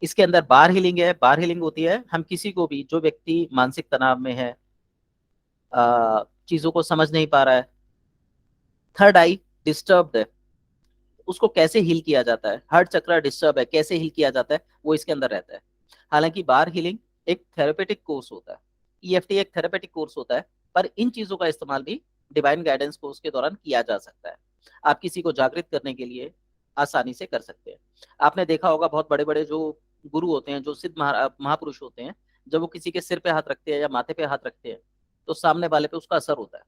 इसके अंदर बार हीलिंग है, बार हीलिंग होती है हम किसी को भी, जो व्यक्ति मानसिक तनाव में है, चीजों को समझ नहीं पा रहा है, थर्ड आई डिस्टर्ब्ड है, उसको कैसे हील किया जाता है, हार्ट चक्र डिस्टर्ब है कैसे हील किया जाता है, वो इसके अंदर रहता है। हालांकि बार हीलिंग एक थेरेपेटिक कोर्स होता है, ईएफटी एक थेरेपेटिक कोर्स होता है, पर इन चीजों का इस्तेमाल भी डिवाइन गाइडेंस कोर्स के दौरान किया जा सकता है। आप किसी को जागृत करने के लिए आसानी से कर सकते हैं। आपने देखा होगा बहुत बड़े बड़े जो गुरु होते हैं, जो सिद्ध महापुरुष होते हैं, जब वो किसी के सिर पे हाथ रखते हैं या माथे पे हाथ रखते हैं तो सामने वाले पे उसका असर होता है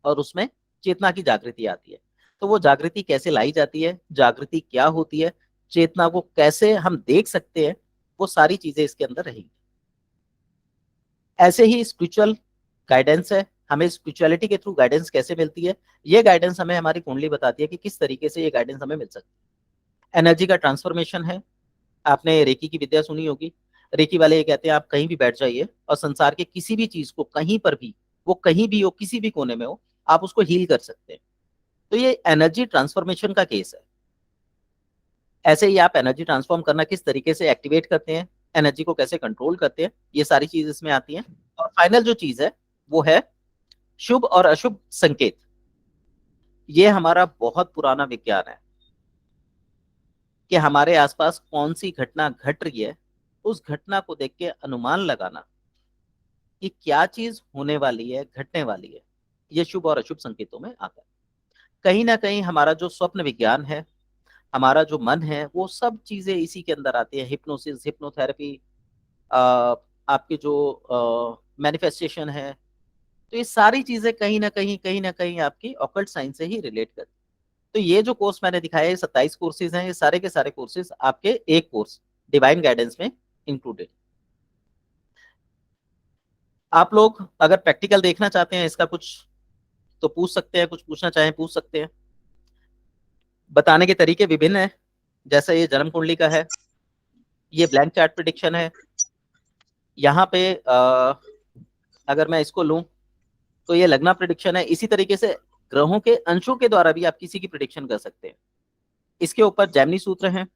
और उसमें चेतना की जागृति आती है। तो वो जागृति कैसे लाई जाती है, जागृति क्या होती है, चेतना को कैसे हम देख सकते हैं, वो सारी चीजें इसके अंदर रहेंगी। ऐसे ही स्पिरिचुअल गाइडेंस है, हमें स्पिरिचुअलिटी के थ्रू गाइडेंस कैसे मिलती है, ये गाइडेंस हमें हमारी कुंडली बताती है कि किस तरीके से ये गाइडेंस हमें मिल सकती है। एनर्जी का ट्रांसफॉर्मेशन है, आपने रेकी की विद्या सुनी होगी। रेकी वाले ये कहते हैं आप कहीं भी बैठ जाइए और संसार के किसी भी चीज को कहीं पर भी, वो कहीं भी हो, किसी भी कोने में हो, आप उसको हील कर सकते हैं। तो ये एनर्जी ट्रांसफॉर्मेशन का केस है। ऐसे ही आप एनर्जी ट्रांसफॉर्म करना किस तरीके से एक्टिवेट करते हैं, एनर्जी को कैसे कंट्रोल करते हैं, ये सारी चीज इसमें आती हैं। और फाइनल जो चीज है वो है शुभ और अशुभ संकेत। ये हमारा बहुत पुराना विज्ञान है कि हमारे आसपास कौन सी घटना घट रही है, उस घटना को देख के अनुमान लगाना कि क्या चीज होने वाली है, घटने वाली है, ये शुभ और अशुभ संकेतों में आता है। कहीं ना कहीं हमारा जो स्वप्न विज्ञान है, हमारा जो मन है, वो सब चीजें इसी के अंदर आती है। हिप्नोसिस, हिप्नोथेरेपी, आपकी जो मैनिफेस्टेशन है, तो ये सारी चीजें कहीं ना कहीं आपकी ऑकल्ट साइंस से ही रिलेट करती है। तो ये जो कोर्स मैंने दिखाया है, 27 कोर्सेज हैं, ये सारे के सारे कोर्सेज आपके एक कोर्स डिवाइन गाइडेंस में इंक्लूडेड। आप लोग अगर प्रैक्टिकल देखना चाहते हैं इसका कुछ तो पूछ सकते हैं, कुछ पूछना चाहें पूछ सकते हैं। बताने के तरीके विभिन्न हैं, जैसे ये जन्म कुंडली का है, ये ब्लैंक चार्ट प्रिडिक्शन है। यहाँ पे अगर मैं इसको लूं तो ये लग्ना प्रिडिक्शन है। इसी तरीके से ग्रहों के अंशों के द्वारा भी आप किसी की प्रिडिक्शन कर सकते हैं। इसके ऊपर जैमिनी सूत्र हैं।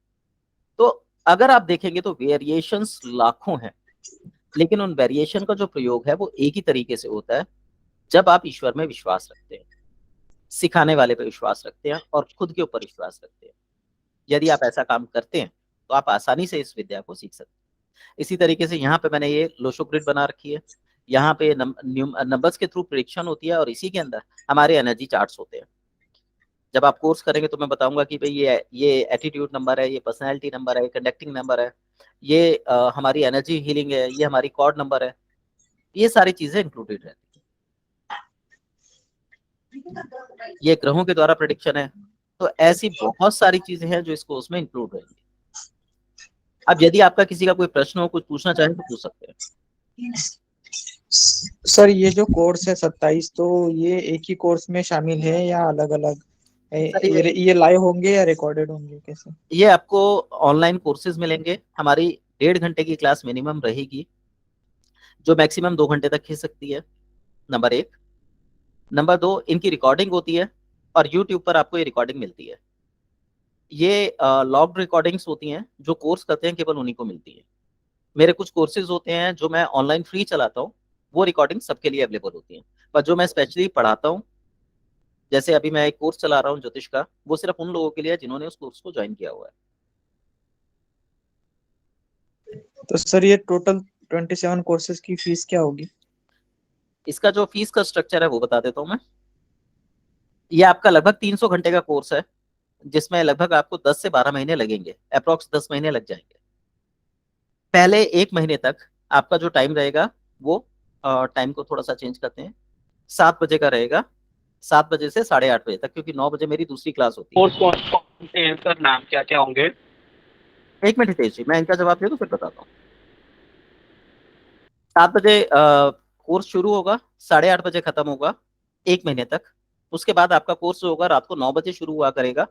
तो अगर आप देखेंगे तो वेरिएशंस लाखों हैं, लेकिन उन वेरिएशन का जो प्रयोग है वो एक ही तरीके से होता है, जब आप ईश्वर में विश्वास रखते हैं, सिखाने वाले पर विश्वास रखते हैं और खुद के ऊपर विश्वास रखते हैं। यदि आप ऐसा काम करते हैं तो आप आसानी से इस विद्या को सीख सकते हैं। इसी तरीके से यहाँ पे मैंने ये लोशो ग्रिड बना रखी है। यहाँ पे नंबर्स के थ्रू प्रिडिक्शन होती है और इसी के अंदर हमारे एनर्जी चार्ट्स होते हैं। जब आप कोर्स करेंगे तो मैं बताऊंगा कि भाई ये एटीट्यूड नंबर है, ये पर्सनैलिटी नंबर है, ये कंडक्टिंग नंबर है, ये हमारी एनर्जी हीलिंग है, ये हमारी कॉर्ड नंबर है। ये सारी चीजें इंक्लूडेड रहती है। ये ग्रहों के द्वारा प्रिडिक्शन है। तो ऐसी बहुत सारी चीजें हैं जो इस कोर्स में इंक्लूड रहेंगी। अब यदि आपका किसी का कोई प्रश्न हो, कुछ पूछना चाहें तो पूछ सकते हैं। सर ये जो कोर्स है 27, तो ये एक ही कोर्स में शामिल है या अलग अलग? ये लाइव होंगे या रिकॉर्डेड होंगे, कैसे? ये आपको ऑनलाइन कोर्सेज मिलेंगे। हमारी 1.5 घंटे की क्लास मिनिमम रहेगी, जो मैक्सिमम 2 घंटे तक खींच सकती है, नंबर 1। नंबर 2, इनकी रिकॉर्डिंग होती है और यूट्यूब पर आपको ये रिकॉर्डिंग मिलती है। ये लॉग्ड रिकॉर्डिंग्स होती हैं, जो कोर्स करते हैं केवल उन्हीं को मिलती है। मेरे कुछ कोर्सेज होते हैं जो मैं ऑनलाइन फ्री चलाता हूँ, वो रिकॉर्डिंग सबके लिए अवेलेबल होती हैं। पर जो मैं स्पेशली पढ़ाता हूँ, जैसे अभी मैं एक कोर्स चला रहा हूँ ज्योतिष का, वो सिर्फ उन लोगों के लिए है जिन्होंने उस कोर्स को ज्वाइन किया हुआ है। तो सर ये टोटल 27 कोर्सेज की फीस क्या होगी? इसका जो फीस का स्ट्रक्चर है वो बता देता हूँ मैं। ये आपका लगभग 300 घंटे का कोर्स है, जिसमें लगभग आपको 10 से 12 महीने लगेंगे, अप्रोक्स 10 महीने लग जाएंगे। पहले 1 महीने तक आपका जो टाइम रहेगा वो टाइम को थोड़ा सा चेंज करते हैं, 7 बजे का रहेगा, 7 बजे से 8:30 बजे तक, क्योंकि 9 बजे मेरी दूसरी क्लास होती है। कोर्स कौन कौन से हैं सर, नाम क्या क्या होंगे? 1 मिनट हितेश जी, मैं इनका जवाब दे दूं फिर बताता हूँ। 7 बजे कोर्स शुरू होगा, 8:30 बजे खत्म होगा, 1 महीने तक। उसके बाद आपका कोर्स होगा रात को 9 बजे शुरू हुआ करेगा,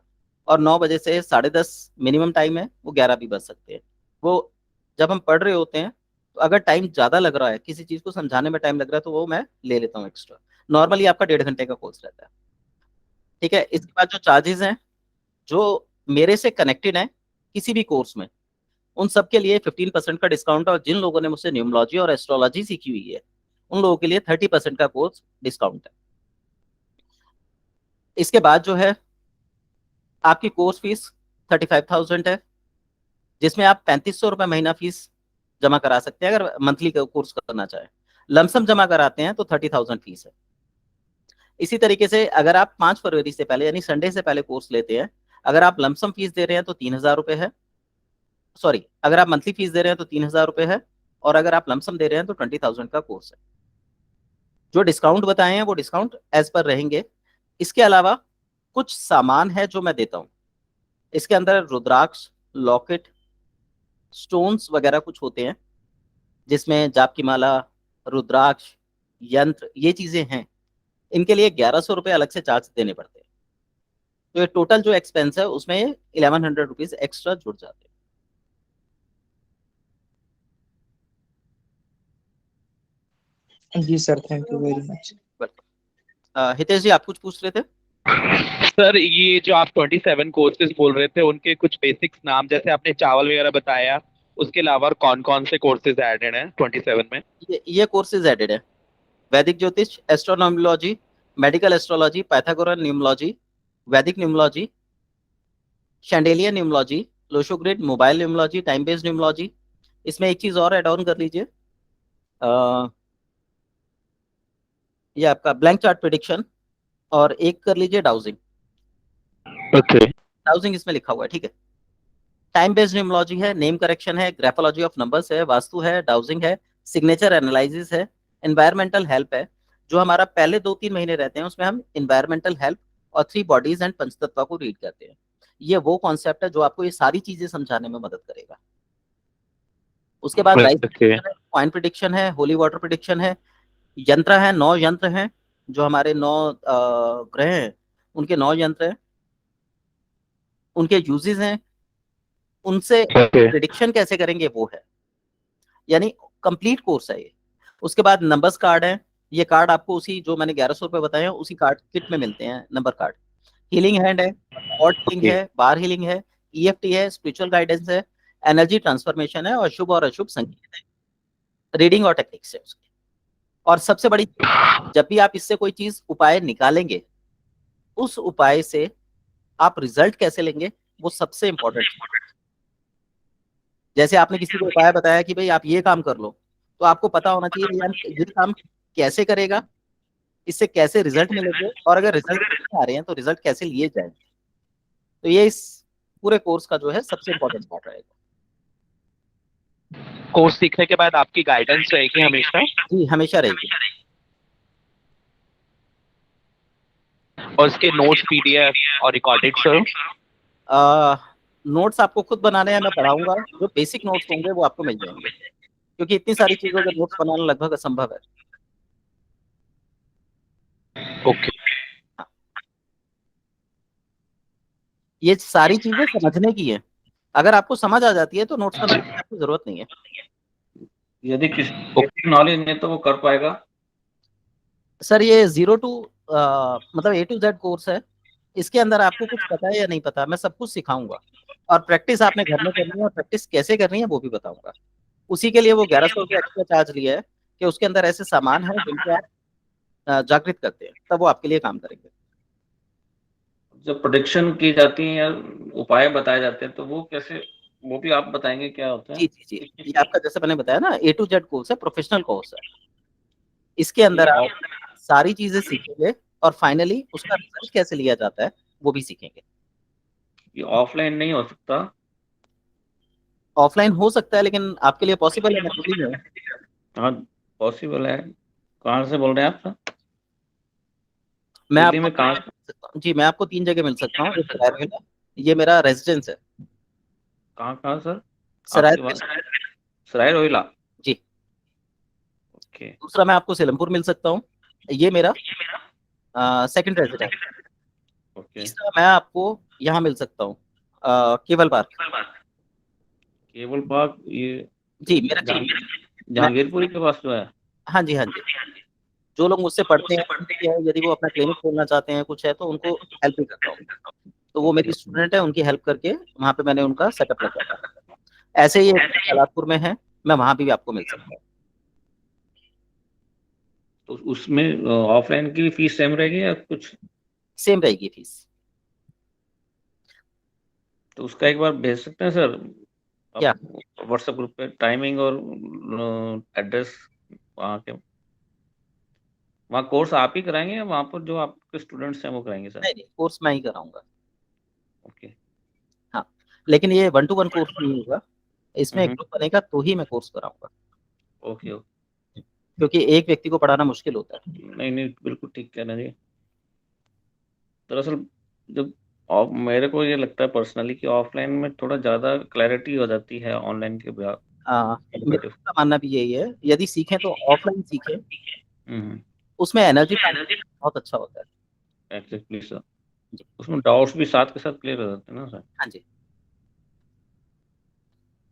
और 9 बजे से 10:30 मिनिमम टाइम है, वो 11 भी बज सकते हैं। वो जब हम पढ़ रहे होते हैं तो अगर टाइम ज्यादा लग रहा है, किसी चीज को समझाने में टाइम लग रहा है, तो वो मैं ले लेता हूँ एक्स्ट्रा। नॉर्मली आपका 1.5 घंटे का कोर्स रहता है। ठीक है। इसके बाद जो चार्जेस हैं, जो मेरे से कनेक्टेड हैं किसी भी कोर्स में, उन सबके लिए 15% का डिस्काउंट है, और जिन लोगों ने मुझसे न्यूमरोलॉजी और एस्ट्रोलॉजी सीखी हुई है उन लोगों के लिए 30% का कोर्स डिस्काउंट है। इसके बाद जो है आपकी कोर्स फीस 35,000 है, जिसमें आप 3500 रुपये महीना फीस जमा करा सकते हैं अगर मंथली का कोर्स करना चाहे। लमसम जमा कराते हैं तो 30,000 फीस है। इसी तरीके से अगर आप 5 फरवरी से पहले यानी संडे से पहले कोर्स लेते हैं, अगर आप लमसम फीस दे रहे हैं तो 3,000 रुपये है। सॉरी, अगर आप मंथली फीस दे रहे हैं तो 3,000 रुपये है, और अगर आप लमसम दे रहे हैं तो 20,000 का कोर्स है। जो डिस्काउंट बताए हैं वो डिस्काउंट एज पर रहेंगे। इसके अलावा कुछ सामान है जो मैं देता हूँ। इसके अंदर रुद्राक्ष, लॉकेट, स्टोन्स वगैरह कुछ होते हैं, जिसमें जाप की माला, रुद्राक्ष, यंत्र, ये चीजें हैं। इनके लिए 1,100 रुपये अलग से चार्ज देने पड़ते हैं। तो ये टोटल जो एक्सपेंस है उसमें 1,100 रुपीज एक्स्ट्रा जुड़ जाते हैं। जी sir, thank you very much. हैं। हितेश जी, आप कुछ पूछ रहे थे? सर ये जो आप 27 कोर्सेज बोल रहे थे, उनके कुछ बेसिक्स नाम, जैसे आपने चावल वगैरह बताया, उसके अलावा कौन कौन से कोर्सेज एडेड हैं 27 में? ये कोर्सेज एडेड है। Vedic jyotish, astronomology, medical astrology, Pythagorean numerology, Vedic numerology, Chaldean numerology, Lo Shu grid, mobile numerology, time based numerology. इसमें एक चीज और ऐड ऑन कर लीजिए, ये आपका ब्लैंक चार्ट प्रिडिक्शन, और एक कर लीजिए डाउजिंग। ओके। डाउजिंग इसमें लिखा हुआ है, ठीक है। टाइम बेस्ड न्यूमरोलॉजी है, नेम करेक्शन है, ग्राफोलॉजी ऑफ नंबर्स है, वास्तु है, डाउजिंग है, सिग्नेचर एनालिसिस है, एनवायरमेंटल हेल्प है। जो हमारा पहले 2-3 महीने रहते हैं उसमें हम एनवायरमेंटल हेल्प और 3 बॉडीज एंड पंचतत्व को रीड करते हैं। ये वो कॉन्सेप्ट है जो आपको ये सारी चीजें समझाने में मदद करेगा। उसके बाद राइस ओके। प्रिडिक्शन है, कॉइन प्रिडिक्शन है, होली वाटर प्रिडिक्शन है, यंत्र है, 9 यंत्र हैं, जो हमारे 9 ग्रह हैं, उनके 9 यंत्र हैं, उनके यूजेस हैं, उनसे ओके प्रिडिक्शन कैसे करेंगे वो है, यानी कंप्लीट कोर्स है ये। उसके बाद नंबर्स कार्ड है, ये कार्ड आपको उसी जो मैंने 1100 रुपये बताए हैं उसी कार्ड किट में मिलते हैं, नंबर कार्ड। हीलिंग हैंड है, ऑट हीलिंग ओके है, बार हीलिंग है, ईएफटी है, स्पिरिचुअल गाइडेंस है, एनर्जी ट्रांसफॉर्मेशन है, और शुभ और अशुभ संकेत है, रीडिंग और टेक्निक्स है उसकी। और सबसे बड़ी, जब भी आप इससे कोई चीज उपाय निकालेंगे, उस उपाय से आप रिजल्ट कैसे लेंगे वो सबसे इंपॉर्टेंट है। जैसे आपने किसी को उपाय बताया कि भाई आप ये काम कर लो, तो आपको पता होना चाहिए यार ये काम कैसे करेगा, इससे कैसे रिजल्ट मिलेंगे, और अगर रिजल्ट नहीं आ रहे हैं तो रिजल्ट कैसे लिए जाए। तो ये इस पूरे कोर्स का जो है सबसे इंपॉर्टेंट पार्ट रहेगा। कोर्स सीखने के बाद आपकी गाइडेंस रहेगी हमेशा, जी, हमेशा रहेगी। और इसके नोट्स, पीडीएफ और रिकॉर्डेड सर? नोट्स आपको खुद बनाने हैं, मैं पढ़ाऊंगा, जो बेसिक नोट्स होंगे वो आपको मिल जाएंगे, क्योंकि इतनी सारी चीजों के नोट्स बनाना लगभग असंभव है। ओके हाँ, ये सारी चीजें समझने की है, अगर आपको समझ आ जाती है तो नोट्स बनाने की जरूरत नहीं है। यदि किसी बेसिक नॉलेज नहीं तो वो कर पाएगा? सर ये 0 to मतलब A to Z कोर्स है, इसके अंदर आपको कुछ पता है या नहीं पता, मैं सब कुछ सिखाऊंगा, और प्रैक्टिस आपने घर में करनी है, और प्रैक्टिस कैसे करनी है वो भी बताऊंगा। उसी के लिए वो 1100 रुपये एक्स्ट्रा चार्ज लिया है, कि उसके अंदर ऐसे सामान है जिनको आप जागृत करते हैं, तब वो आपके लिए काम करेंगे। जब प्रोडिक्शन की जाती है या उपाय बताए जाते हैं तो वो कैसे, वो भी आप बताएंगे क्या होता है? जी जी जी, ये आपका जैसे मैंने बताया ना A to Z कोर्स है, प्रोफेशनल कोर्स है, इसके अंदर ये आप सारी चीजें सीखेंगे, और फाइनली उसका रिजल्ट कैसे लिया जाता है वो भी सीखेंगे। ये ऑफलाइन नहीं हो सकता? ऑफलाइन हो सकता है, लेकिन आपके लिए पॉसिबल है, मैं दिल्ली में हूँ। हाँ, पॉसिबल है। कहाँ से बोल रहे हैं आप सर? मैं दिल्ली आपको में कहाँ से? जी, मैं आपको 3 जगह मिल सकता हूँ, एक सराय रोहिला, ये मेरा रेजिडेंस है, कहाँ कहाँ सर? सराय आपकी बात, रोहिला। सराय रोहिला? जी। ओके दूसरा मैं आपको सीलमपुर मिल सकता हूँ, ये मेरा सेकंड रेजिडेंस। ओके। तीसरा मैं आपको यहाँ मिल सकता हूँ, केवल पार्क। केबल पार्क, ये जी मेरा जहां- मैं, जहांगीरपुरी के पास जो है? हाँ जी हाँ जी, जो लोग मुझसे पढ़ते हैं, यदि वो अपना क्लिनिक खोलना चाहते हैं कुछ है, तो उनको हेल्प भी करता हूँ। तो वो मेरी ओके। स्टूडेंट है, उनकी हेल्प करके वहाँ पे मैंने उनका सेटअप रखा था। ऐसे ही एक तालाबपुर में है, मैं वहाँ भी आपको मिल सकता हूँ। तो उसमें ऑफलाइन की फीस सेम रहेगी या कुछ? सेम रहेगी फीस। तो उसका एक बार भेज सकते हैं सर क्या? आप व्हाट्सएप ग्रुप पे, टाइमिंग और एड्रेस वहाँ के? वहाँ कोर्स आप ही कराएंगे या वहाँ पर जो आपके स्टूडेंट्स हैं वो कराएंगे सर? नहीं नहीं, कोर्स मैं ही कराऊंगा। ओके। हाँ, लेकिन ये 1 to 1 कोर्स नहीं होगा, इसमें एक हम्म। ग्रुप बनेगा तो ही मैं कोर्स कराऊंगा, ओके ओके। क्योंकि एक व्यक्ति को पढ़ाना मुश्किल होता है। नहीं नहीं, बिल्कुल ठीक कहना जी। दरअसल जब मेरे को ये लगता है पर्सनली कि ऑफलाइन में थोड़ा ज़्यादा क्लैरिटी हो जाती है ऑनलाइन के मेरा कंपेरेटिव। का मानना भी यही है, यदि सीखें तो ऑफलाइन सीखें, हम्म। उसमें एनर्जी बहुत अच्छा होता है। Exactly sir. जी। उसमें डाउट्स भी साथ के साथ क्लियर हो जाते हैं ना सर? हाँ जी,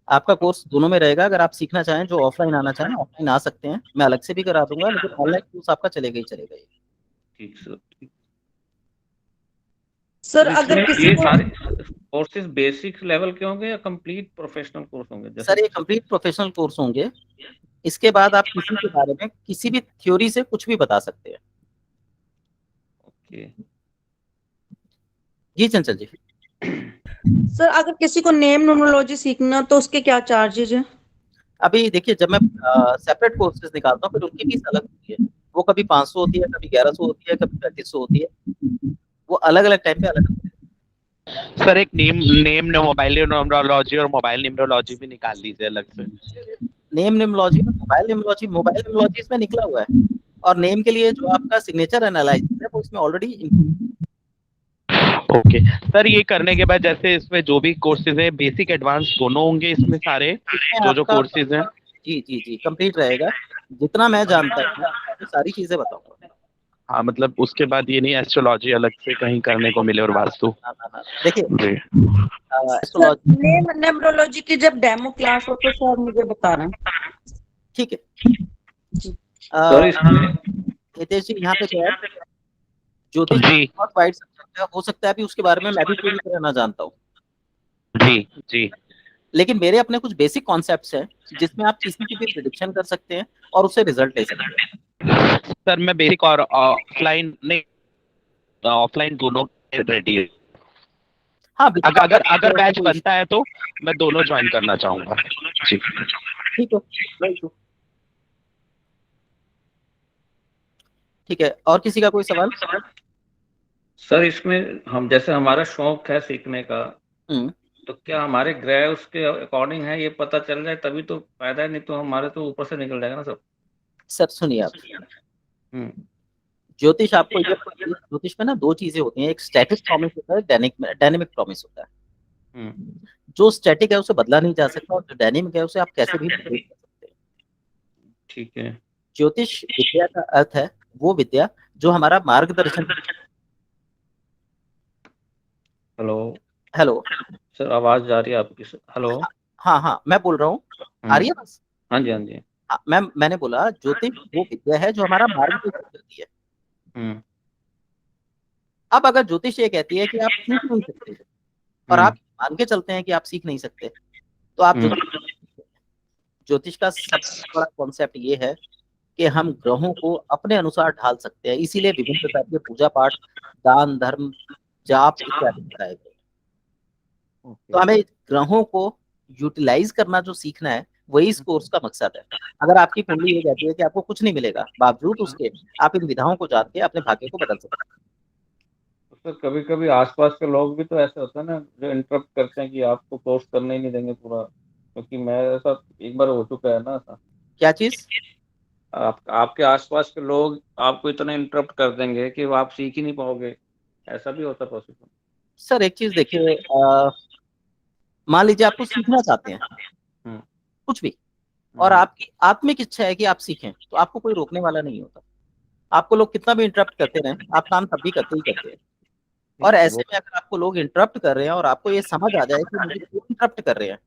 आपका कोर्स दोनों में रहेगा, अगर आप सीखना चाहें, जो ऑफलाइन आना चाहें ऑफलाइन आ सकते हैं, मैं अलग से भी करा दूंगा, लेकिन ऑनलाइन कोर्स आपका चलेगा ही चलेगा ही। ठीक सर, ठीक। सर तो अगर इसमें किसी ये को सारे कोर्सेज बेसिक लेवल के होंगे या कंप्लीट प्रोफेशनल कोर्स होंगे जैसे? सर ये कंप्लीट प्रोफेशनल कोर्स होंगे, इसके बाद आप किसी के बारे में किसी भी थ्योरी से कुछ भी बता सकते हैं। ओके। जी चंचल जी। सर अगर किसी को नेम न्यूमरोलॉजी सीखना तो उसके क्या चार्जेज हैं? अभी देखिए, जब मैं सेपरेट कोर्सेज निकालता हूँ, फिर उनकी फीस अलग होती है, वो कभी 500 होती है, कभी 1100 होती है, कभी 3500 होती है, वो अलग अलग टाइम पे अलग होती है। सर एक नेम नेम मोबाइल न्यूमरोलॉजी और मोबाइल न्यूमरोलॉजी भी निकाल लीजिए अलग से। नेम न्यूमरोलॉजी और मोबाइल न्यूमरोलॉजी इसमें निकला हुआ है, और नेम के लिए जो आपका सिग्नेचर एनालिसिस है वो इसमें ऑलरेडी। ओके सर, ये करने के बाद जैसे इसमें जो भी कोर्सेज हैं बेसिक एडवांस दोनों होंगे इसमें सारे, जो आपका कोर्सेज हैं? जी जी जी कंप्लीट रहेगा। जितना मैं जानता हूँ मैं आपको सारी चीजें बताऊंगा। हाँ मतलब उसके बाद ये नहीं एस्ट्रोलॉजी अलग से कहीं करने को मिले और वास्तु। ना। देखिए जी सर एस्ट्रोलॉजी नेम न्यूमरोलॉजी की जब डेमो क्लास हो तो सर मुझे बताना। ठीक है। जी। सर इसमें हितेश जी यहाँ पे क्या है, ज्योतिष जी बहुत वाइड सब्जेक्ट है, हो सकता है अभी उसके बारे में मैं भी पूरी तरह ना जानता हूँ, जी जी। लेकिन मेरे अपने कुछ बेसिक कॉन्सेप्ट्स हैं जिसमें आप किसी की भी प्रिडिक्शन कर सकते हैं और उससे रिजल्ट ले सकते हैं। सर मैं बेसिक और ऑफलाइन नहीं, ऑफलाइन दोनों रेडी है। हाँ बिल्कुल, अगर अगर उसमें बैच कोई बनता है तो मैं दोनों ज्वाइन करना चाहूंगा। जी ठीक है, no issue। ठीक है, और किसी का कोई सवाल? सर इसमें हम जैसे हमारा शौक है सीखने का, हम्म तो क्या हमारे ग्रह उसके अकॉर्डिंग है ये पता चल जाए तभी तो फायदा है, नहीं तो हमारे तो ऊपर से निकल जाएगा ना सब। सर सुनिए आप, हम्म ज्योतिष आपको ये ज्योतिष में ना दो चीजें होती हैं, एक स्टैटिक प्रॉमिस होता है, डायनेमिक प्रॉमिस होता है। हम्म जो स्टैटिक है उसे बदला नहीं जा सकता और जो डायनेमिक है उसे आप कैसे भी बदल सकते हैं। ठीक है। ज्योतिष विद्या का अर्थ है वो विद्या जो हमारा मार्गदर्शन। Hello hello. सर, आवाज जा रही है आपकी सर। हेलो। हाँ हाँ मैं बोल रहा हूँ, आ रही है बस। हाँ जी हाँ जी। हाँ, मैंने बोला ज्योतिष वो विद्या है जो हमारा मार्गदर्शन करती है। हम्म अब अगर ज्योतिष ये कहती है कि आप सीख नहीं सकते और हम्म आप मान के चलते हैं कि आप सीख नहीं सकते, तो आप हम्म ज्योतिष, ज्योतिष का सबसे बड़ा कॉन्सेप्ट ये है कि हम ग्रहों को अपने अनुसार ढाल सकते हैं, इसीलिए विभिन्न प्रकार के पूजा पाठ, दान धर्म, जाप इत्यादि कराए गए। तो ओके। हमें ग्रहों को यूटिलाइज करना जो सीखना है वही इस कोर्स का मकसद है। अगर आपकी कुंडली ये कहती है कि आपको कुछ नहीं मिलेगा, बावजूद उसके आप इन विधाओं को जान के अपने भाग्य को बदल सकते हैं। तो सर कभी कभी आसपास के लोग भी तो ऐसे होते हैं ना जो इंटरप्ट करते हैं कि आपको कोर्स करने ही नहीं देंगे पूरा, क्योंकि मेरे साथ एक बार हो चुका है ना ऐसा। क्या चीज? आपके आसपास के लोग आपको इतना इंटरप्ट कर देंगे कि वो आप सीख ही नहीं पाओगे, ऐसा भी होता पॉसिबल? सर एक चीज देखिए, मान लीजिए आपको सीखना चाहते हैं हम्म कुछ भी, और हम्म आपकी आत्मिक इच्छा है कि आप सीखें, तो आपको कोई रोकने वाला नहीं होता। आपको लोग कितना भी इंटरप्ट करते रहें, आप काम तब भी करते ही करते हैं। ठीक और है ऐसे वो। में अगर आपको लोग इंटरप्ट कर रहे हैं और आपको ये समझ आ जाए कि मुझे क्यों इंटरप्ट कर रहे हैं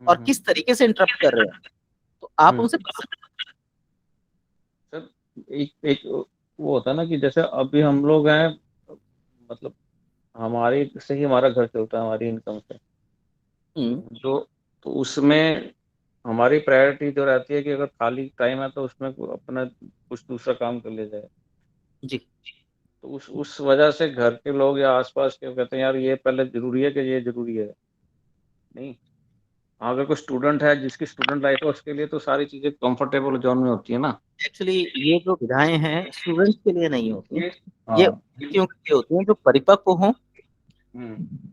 और हम्म किस तरीके से इंटरप्ट कर रहे हैं, तो आप हम्म उनसे बच सकते सर एक एक वो होता है ना कि जैसे अभी हम लोग हैं, मतलब हमारी से ही हमारा घर चलता है, हमारी इनकम से। हैं। जो तो उसमें हमारी प्रायोरिटी जो रहती है कि अगर खाली टाइम है तो उसमें अपना कुछ दूसरा काम कर लिया जाए। जी तो उस वजह से घर के लोग या आसपास के कहते हैं यार ये पहले जरूरी है कि ये जरूरी है नहीं। हाँ, अगर कोई स्टूडेंट है जिसकी स्टूडेंट लाइफ है उसके लिए तो सारी चीजें कंफर्टेबल जोन में होती है ना। एक्चुअली ये जो विधाएं हैं स्टूडेंट्स के लिए नहीं होती, ये हाँ। व्यक्तियों के लिए होती हैं जो परिपक्व हों हम्म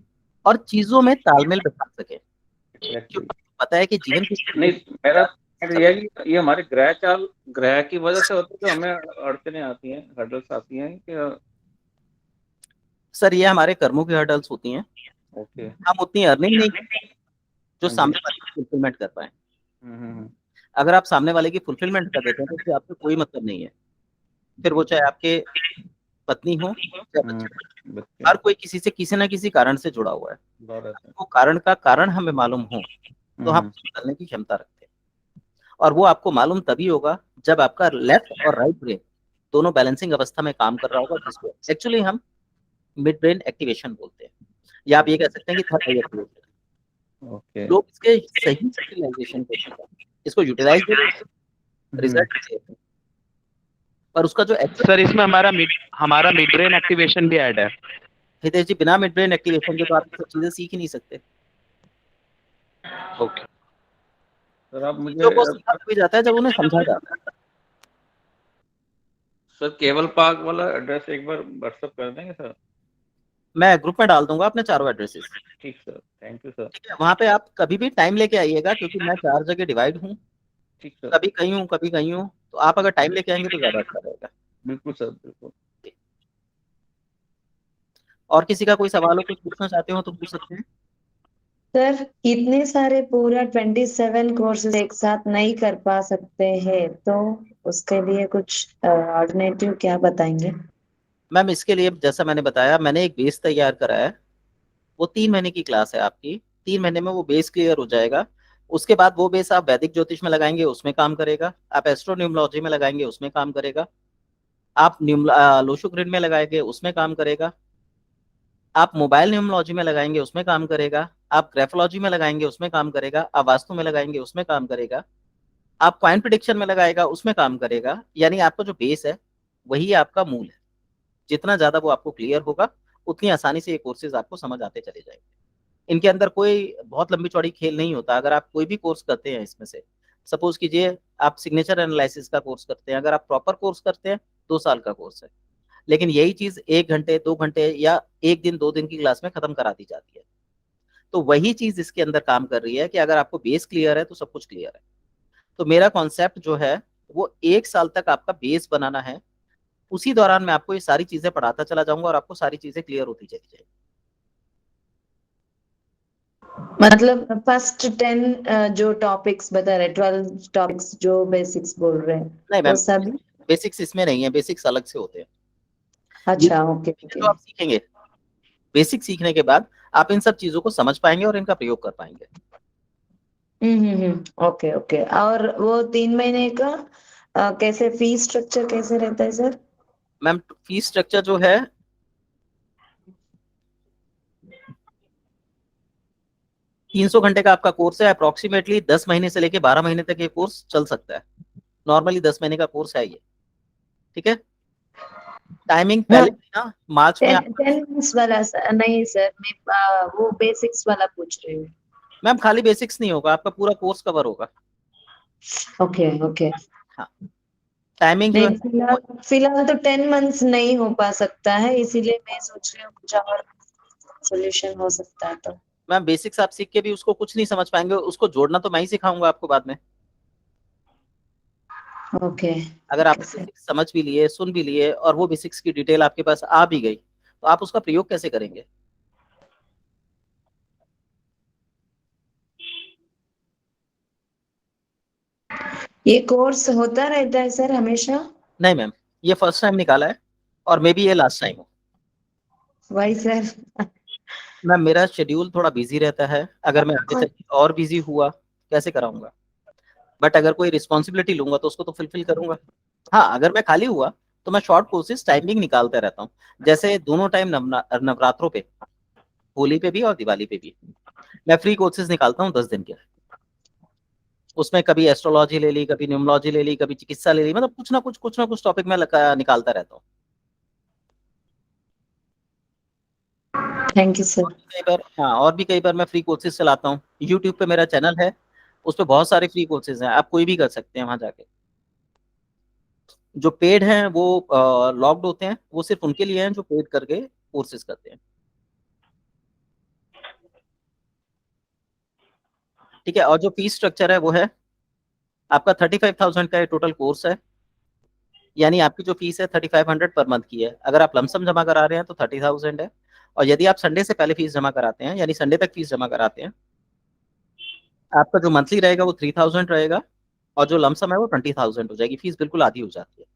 और चीजों में तालमेल बैठा सके, एग्जैक्टली। क्योंकि पता है कि जीवन की नहीं, मेरा मेरा ये है कि ये हमारे ग्रह चाल ग्रह की वजह से होती है जो हमें अड़चने आती हैं, हर्डल्स आती हैं कि सर ये हमारे कर्मों की हर्डल्स होती हैं। ओके। हम उतनी अर्निंग नहीं करते जो हाँ जी। सामने वाले की फुलफिलमेंट कर पाए। हम्म। अगर आप सामने वाले की फुलफिलमेंट कर देते हैं तो उससे आपको कोई मतलब नहीं है, फिर वो चाहे आपके पत्नी हो या बच्चे हो, बच्चे हर कोई किसी से किसी ना किसी कारण से जुड़ा हुआ है। बाहर रहते हैं। वो कारण का कारण हमें मालूम हो तो हम हम्म उसको बदलने की क्षमता रखते हैं, और वो आपको मालूम तभी होगा जब आपका लेफ्ट और राइट ब्रेन दोनों बैलेंसिंग अवस्था में काम कर रहा होगा, जिसको एक्चुअली हम मिड ब्रेन एक्टिवेशन बोलते हैं, या आप ये कह सकते हैं कि थर्ड आई एक्टिवेशन। ओके। लोग इसके सही यूटिलाइजेशन को करते हैं, इसको यूटिलाइज भी करते हैं, रिजल्ट भी देते हैं, पर उसका जो एक्चुअल, सर इसमें हमारा मिड ब्रेन एक्टिवेशन भी ऐड है। हितेश जी बिना मिड ब्रेन एक्टिवेशन के तो आप ये सब चीजें सीख ही नहीं सकते। ओके सर आप मुझे चीजों को सीखा तभी जाता है जब उन्हें समझा जाता है। सर केवल पार्क वाला एड्रेस एक बार व्हाट्सअप कर देंगे सर? मैं ग्रुप में डाल दूंगा अपने चारों एड्रेसेस। ठीक सर, थैंक यू सर। ठीक है, वहां पे आप कभी भी टाइम लेके आइएगा, क्योंकि मैं 4 जगह डिवाइड हूँ, ठीक सर। कभी कहीं हूँ कभी कहीं हूँ, तो आप अगर टाइम लेके आएंगे तो ज्यादा अच्छा रहेगा। बिल्कुल सर, बिल्कुल। और किसी का कोई सवाल हो, कुछ पूछना चाहते हो तो पूछ सकते हैं। सर इतने सारे पूरा 27 कोर्सेज एक साथ नहीं कर पा सकते हैं, तो उसके लिए कुछ अल्टरनेटिव क्या बताएंगे? मैम इसके लिए जैसा मैंने बताया, मैंने एक बेस तैयार करा है। वो 3 महीने की क्लास है आपकी। 3 महीने में वो बेस क्लियर हो जाएगा। उसके बाद वो बेस आप वैदिक ज्योतिष में लगाएंगे, उसमें काम करेगा। आप एस्ट्रोन्यूमलॉजी में लगाएंगे, उसमें काम करेगा। आप लोशो ग्रिड में लगाएंगे, उसमें काम करेगा। आप मोबाइल न्यूमरोलॉजी में लगाएंगे, उसमें काम करेगा। आप ग्राफोलॉजी में लगाएंगे, उसमें काम करेगा। आप वास्तु में लगाएंगे, उसमें काम करेगा। आप पॉइंट प्रिडिक्शन में लगाएगा, उसमें काम करेगा। यानी आपका जो बेस है वही आपका मूल है। जितना ज्यादा वो आपको क्लियर होगा, उतनी आसानी से ये कोर्सेज आपको समझ आते चले जाएंगे। इनके अंदर कोई बहुत लंबी चौड़ी खेल नहीं होता। अगर आप कोई भी कोर्स करते हैं इसमें से, सपोज कीजिए आप सिग्नेचर एनालिसिस का कोर्स करते हैं, अगर आप प्रॉपर कोर्स करते हैं 2 साल का कोर्स है। लेकिन यही चीज 1 घंटे 2 घंटे या 1 दिन 2 दिन की क्लास में खत्म करा दी जाती है। तो वही चीज इसके अंदर काम कर रही है कि अगर आपको बेस क्लियर है तो सब कुछ क्लियर है। तो मेरा कॉन्सेप्ट जो है वो 1 साल तक आपका बेस बनाना है। उसी दौरान मैं आपको ये सारी चीजें पढ़ाता चला जाऊंगा और आपको सारी चीजें क्लियर होती चली जाएगी। मतलब फर्स्ट 10 जो टॉपिक्स बता रहे, 12 टॉपिक्स जो बेसिक्स बोल रहे हैं, नहीं वो मैम, सब? बेसिक्स इसमें नहीं है, बेसिक्स अलग से होते हैं। ये अच्छा, ओके जो ओके। आप सीखेंगे, बेसिक सीखने के बाद आप इन सब चीजों को समझ पाएंगे और इनका प्रयोग कर पाएंगे। Okay okay. और वो 3 महीने का कैसे फीस स्ट्रक्चर कैसे रहता है सर? मैम फीस स्ट्रक्चर जो है 300 घंटे का आपका कोर्स है। अप्रोक्सीमेटली 10 महीने से लेके 12 महीने तक ये कोर्स चल सकता है। नॉर्मली 10 महीने का कोर्स है ये। ठीक है। टाइमिंग हाँ, पहले ना मार्च में 10 months वाला नहीं सर, मैं वो बेसिक्स वाला पूछ रही हूँ। मैम खाली बेसिक्स नहीं होगा, आपका पूरा कोर्स कवर होगा। Okay okay. हाँ, टाइमिंग जो नहीं, है फिलहाल फिलहाल तो 10 months नहीं हो पा सकता है, इसीलिए मैं सोच रही हूँ कुछ और सोल्यूशन हो सकता है तो। मैम बेसिक्स आप सीख के भी उसको कुछ नहीं समझ पाएंगे, उसको जोड़ना तो मैं ही सिखाऊंगा आपको बाद में। ओके अगर आप ओके सर। बेसिक्स समझ भी लिए, सुन भी लिए और वो बेसिक्स की डिटेल आपके पास आ भी गई, तो आप उसका प्रयोग कैसे करेंगे? ये कोर्स होता रहता है सर हमेशा? नहीं मैम, ये फर्स्ट टाइम निकाला है और मे बी ये लास्ट टाइम हो। वही सर। मैम मेरा शेड्यूल थोड़ा बिजी रहता है। अगर मैं आगे चल के और बिजी हुआ कैसे कराऊंगा? बट अगर कोई रिस्पॉन्सिबिलिटी लूंगा तो उसको तो फुलफिल करूंगा। हाँ, अगर मैं खाली हुआ तो मैं शॉर्ट कोर्सेज टाइमिंग निकालते रहता हूँ। जैसे दोनों टाइम नवरात्रों पे, होली पे भी और दिवाली पे भी मैं फ्री कोर्सेज निकालता हूँ 10 दिन के। उसमें कभी एस्ट्रोलॉजी ले ली, कभी न्यूमरोलॉजी ले ली, कभी चिकित्सा ले ली, मतलब कुछ ना कुछ टॉपिक में निकालता रहता हूँ। Thank you sir. कई बार, हाँ, और भी कई बार मैं फ्री कोर्सेज चलाता हूँ। यूट्यूब पे मेरा चैनल है, उस पर बहुत सारे फ्री कोर्सेज हैं, आप कोई भी कर सकते हैं वहां जाके। जो पेड हैं वो लॉक्ड होते हैं, वो सिर्फ उनके लिए हैं जो पेड करके कोर्सेज करते हैं। ठीक है। और जो फीस स्ट्रक्चर है वो है आपका 35,000 का टोटल कोर्स है। यानी आपकी जो फीस है 3500 पर मंथ की है। अगर आप लमसम जमा करा रहे हैं तो 30,000 है। और यदि आप संडे से पहले फीस जमा कराते हैं, यानी संडे तक फीस जमा कराते हैं, आपका जो मंथली रहेगा वो 3,000 रहेगा। और जो लमसम है वो 20,000 हो जाएगी। फीस बिल्कुल आधी हो जाती है।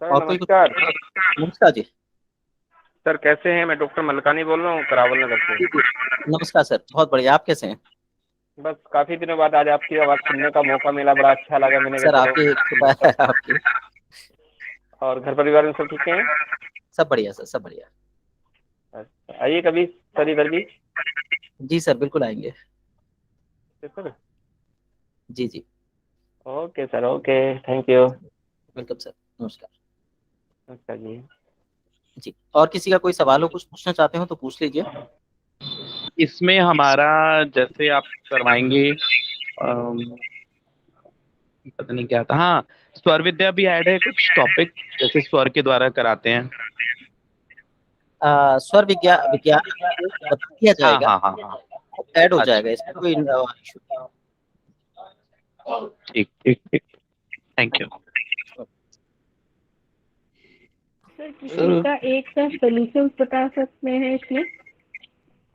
सर और कोई कुछ? नमस्कार। नमस्कार जी। सर कैसे हैं? मैं डॉक्टर मलकानी बोल रहा हूँ, करावल नगर से। जी, जी। नमस्कार सर, बहुत बढ़िया। आप कैसे हैं? बस काफी दिनों बाद आज आपकी आवाज़ सुनने का मौका मिला, बड़ा अच्छा लगा। मैंने सर कहा आपकी कृपा चलो। है आपकी। और घर परिवार में सब ठीक हैं? सब बढ़िया सर, सब बढ़िया। अच्छा, आइए कभी सर इधर भी। जी सर, बिल्कुल आएंगे। सर जी जी। Okay sir, okay, thank you. Welcome sir. नमस्कार। अच्छा जी। जी, और किसी का कोई सवाल हो, कुछ पूछना चाहते हो तो पूछ लीजिए। इसमें हमारा जैसे आप करवाएंगे, पता नहीं क्या था, हाँ, स्वर विद्या भी ऐड है कुछ टॉपिक, जैसे स्वर के द्वारा कराते हैं। स्वर विज्ञान विज्ञान आपको बता दिया हाँ जाएगा, हाँ हाँ हाँ। ऐड हो अच्छा, जाएगा, इसमें कोई इशू नहीं। ठीक ठीक ठीक। Thank you. सर किसी का एक का सोल्यूशन बता सकते हैं इसमें?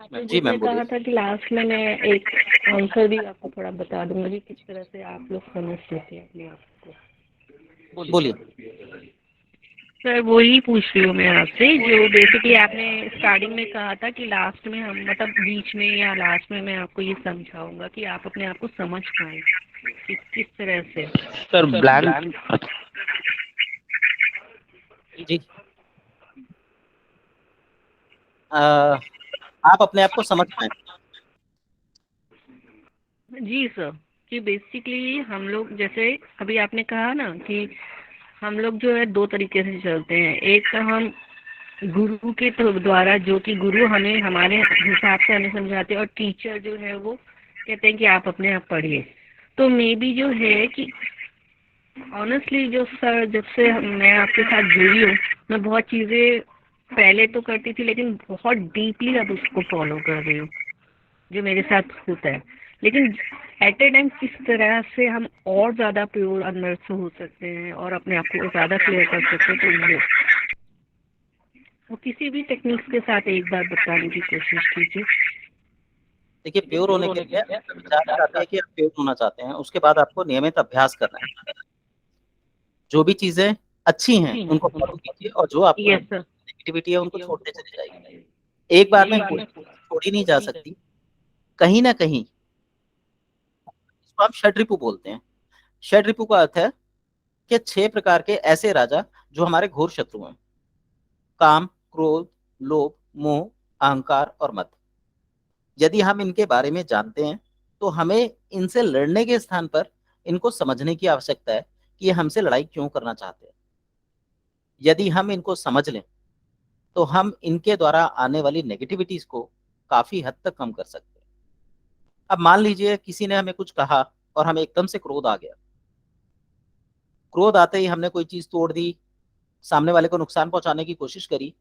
आपने जी मैम जैसे कहा बोलिए। था कि लास्ट में मैं एक आंसर भी आपको थोड़ा बता दूंगा कि किस तरह से आप लोग समझ लेते हैं अपने आप को। बोलिए। सर वही पूछ रही हूँ मैं आपसे, जो बेसिकली आपने स्टार्टिंग में कहा था कि लास्ट में हम मतलब बीच में या लास्ट में मैं आपको ये समझाऊंगा कि आप अपने आप को समझ पाए कि किस तरह से। Sir blank. जी आप अपने आप को समझ पाए। जी सर, कि बेसिकली हम लोग जैसे अभी आपने कहा ना कि हम लोग जो है दो तरीके से चलते हैं। एक तो हम गुरु के द्वारा, जो कि गुरु हमें हमारे हिसाब से हमें समझाते हैं, और टीचर जो है वो कहते हैं कि आप अपने आप पढ़िए। तो मे बी जो है कि ऑनेस्टली जो सर जब से मैं आपके साथ जुड़ी हूँ, मैं बहुत चीज़ें पहले तो करती थी लेकिन बहुत डीपली अब उसको फॉलो कर रही हूँ जो मेरे साथ होता है। लेकिन एट ए टाइम किस तरह से हम और ज़्यादा प्योर अंदर से हो सकते हैं और अपने आप को ज़्यादा क्लियर कर सकते हैं, तो वो किसी भी टेक्निक्स के साथ एक बार बताने की कोशिश कीजिए। देखिए, प्योर होने के लिए आप विचार चाहते हैं कि आप प्योर होना चाहते हैं, उसके बाद आपको नियमित अभ्यास करना है। जो भी चीजें अच्छी हैं उनको फॉलो कीजिए, और जो आपको यस सर। नेगेटिविटी है उनको छोड़ते चले जाइए। एक बार में कोई चीज़ छोड़ी नहीं जा सकती। कहीं ना कहीं इसको हम षड्रिपु बोलते हैं। षड्रिपु का अर्थ है कि 6 प्रकार के ऐसे राजा जो हमारे घोर शत्रु हैं: काम, क्रोध, लोभ, मोह, अहंकार और मद। यदि हम इनके बारे में जानते हैं तो हमें इनसे लड़ने के स्थान पर इनको समझने की आवश्यकता है कि ये हमसे लड़ाई क्यों करना चाहते हैं। यदि हम इनको समझ लें तो हम इनके द्वारा आने वाली नेगेटिविटीज को काफी हद तक कम कर सकते हैं। अब मान लीजिए किसी ने हमें कुछ कहा और हमें एकदम से क्रोध आ गया। क्रोध आते ही हमने कोई चीज तोड़ दी, सामने वाले को नुकसान पहुंचाने की कोशिश करी,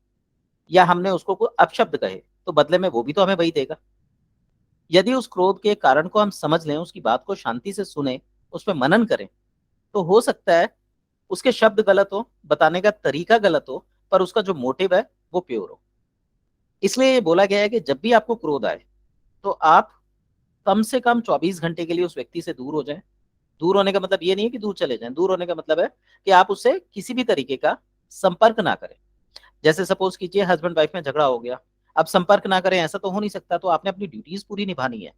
या हमने उसको कोई अपशब्द कहे, तो बदले में वो भी तो हमें वही देगा। यदि उस क्रोध के कारण को हम समझ लें, उसकी बात को शांति से सुने, उस पर मनन करें, तो हो सकता है उसके शब्द गलत हो, बताने का तरीका गलत हो, पर उसका जो मोटिव है वो प्योर हो। इसलिए ये बोला गया है कि जब भी आपको क्रोध आए तो आप कम से कम 24 घंटे के लिए उस व्यक्ति से दूर हो जाएं। दूर होने का मतलब ये नहीं है कि दूर चले जाएं। दूर होने का मतलब है कि आप उससे किसी भी तरीके का संपर्क ना करें। जैसे सपोज कीजिए हस्बैंड वाइफ में झगड़ा हो गया, अब संपर्क ना करें ऐसा तो हो नहीं सकता, तो आपने अपनी ड्यूटीज पूरी निभानी है।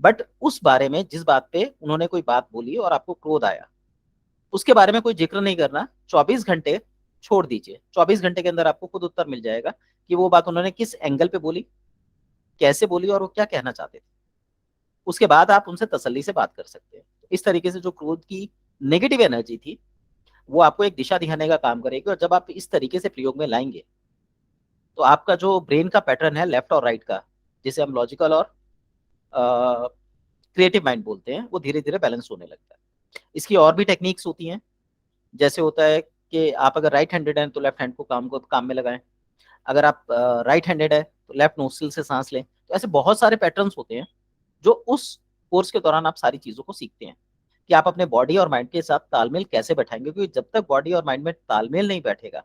बट उस बारे में, जिस बात पे उन्होंने कोई बात बोली और आपको क्रोध आया, उसके बारे में कोई जिक्र नहीं करना। 24 घंटे छोड़ दीजिए। 24 घंटे के अंदर आपको खुद उत्तर मिल जाएगा कि वो बात उन्होंने किस एंगल पे बोली, कैसे बोली, और वो क्या कहना चाहते थे। उसके बाद आप उनसे तसल्ली से बात कर सकते हैं। इस तरीके से जो क्रोध की नेगेटिव एनर्जी थी वो आपको एक दिशा दिखाने का काम करेगी, और जब आप इस तरीके से प्रयोग में लाएंगे तो आपका जो ब्रेन का पैटर्न है लेफ्ट और राइट का, जिसे हम लॉजिकल और क्रिएटिव माइंड बोलते हैं, वो धीरे धीरे बैलेंस होने लगता है। इसकी और भी टेक्निक्स होती हैं। जैसे होता है कि आप अगर राइट हैंडेड हैं तो लेफ्ट हैंड को काम में लगाएं। अगर आप राइट हैंडेड है तो लेफ्ट नोस्ट्रिल से सांस लें। तो ऐसे बहुत सारे पैटर्न्स होते हैं जो उस कोर्स के दौरान आप सारी चीजों को सीखते हैं कि आप अपने बॉडी और माइंड के साथ तालमेल कैसे बैठाएंगे, क्योंकि जब तक बॉडी और माइंड में तालमेल नहीं बैठेगा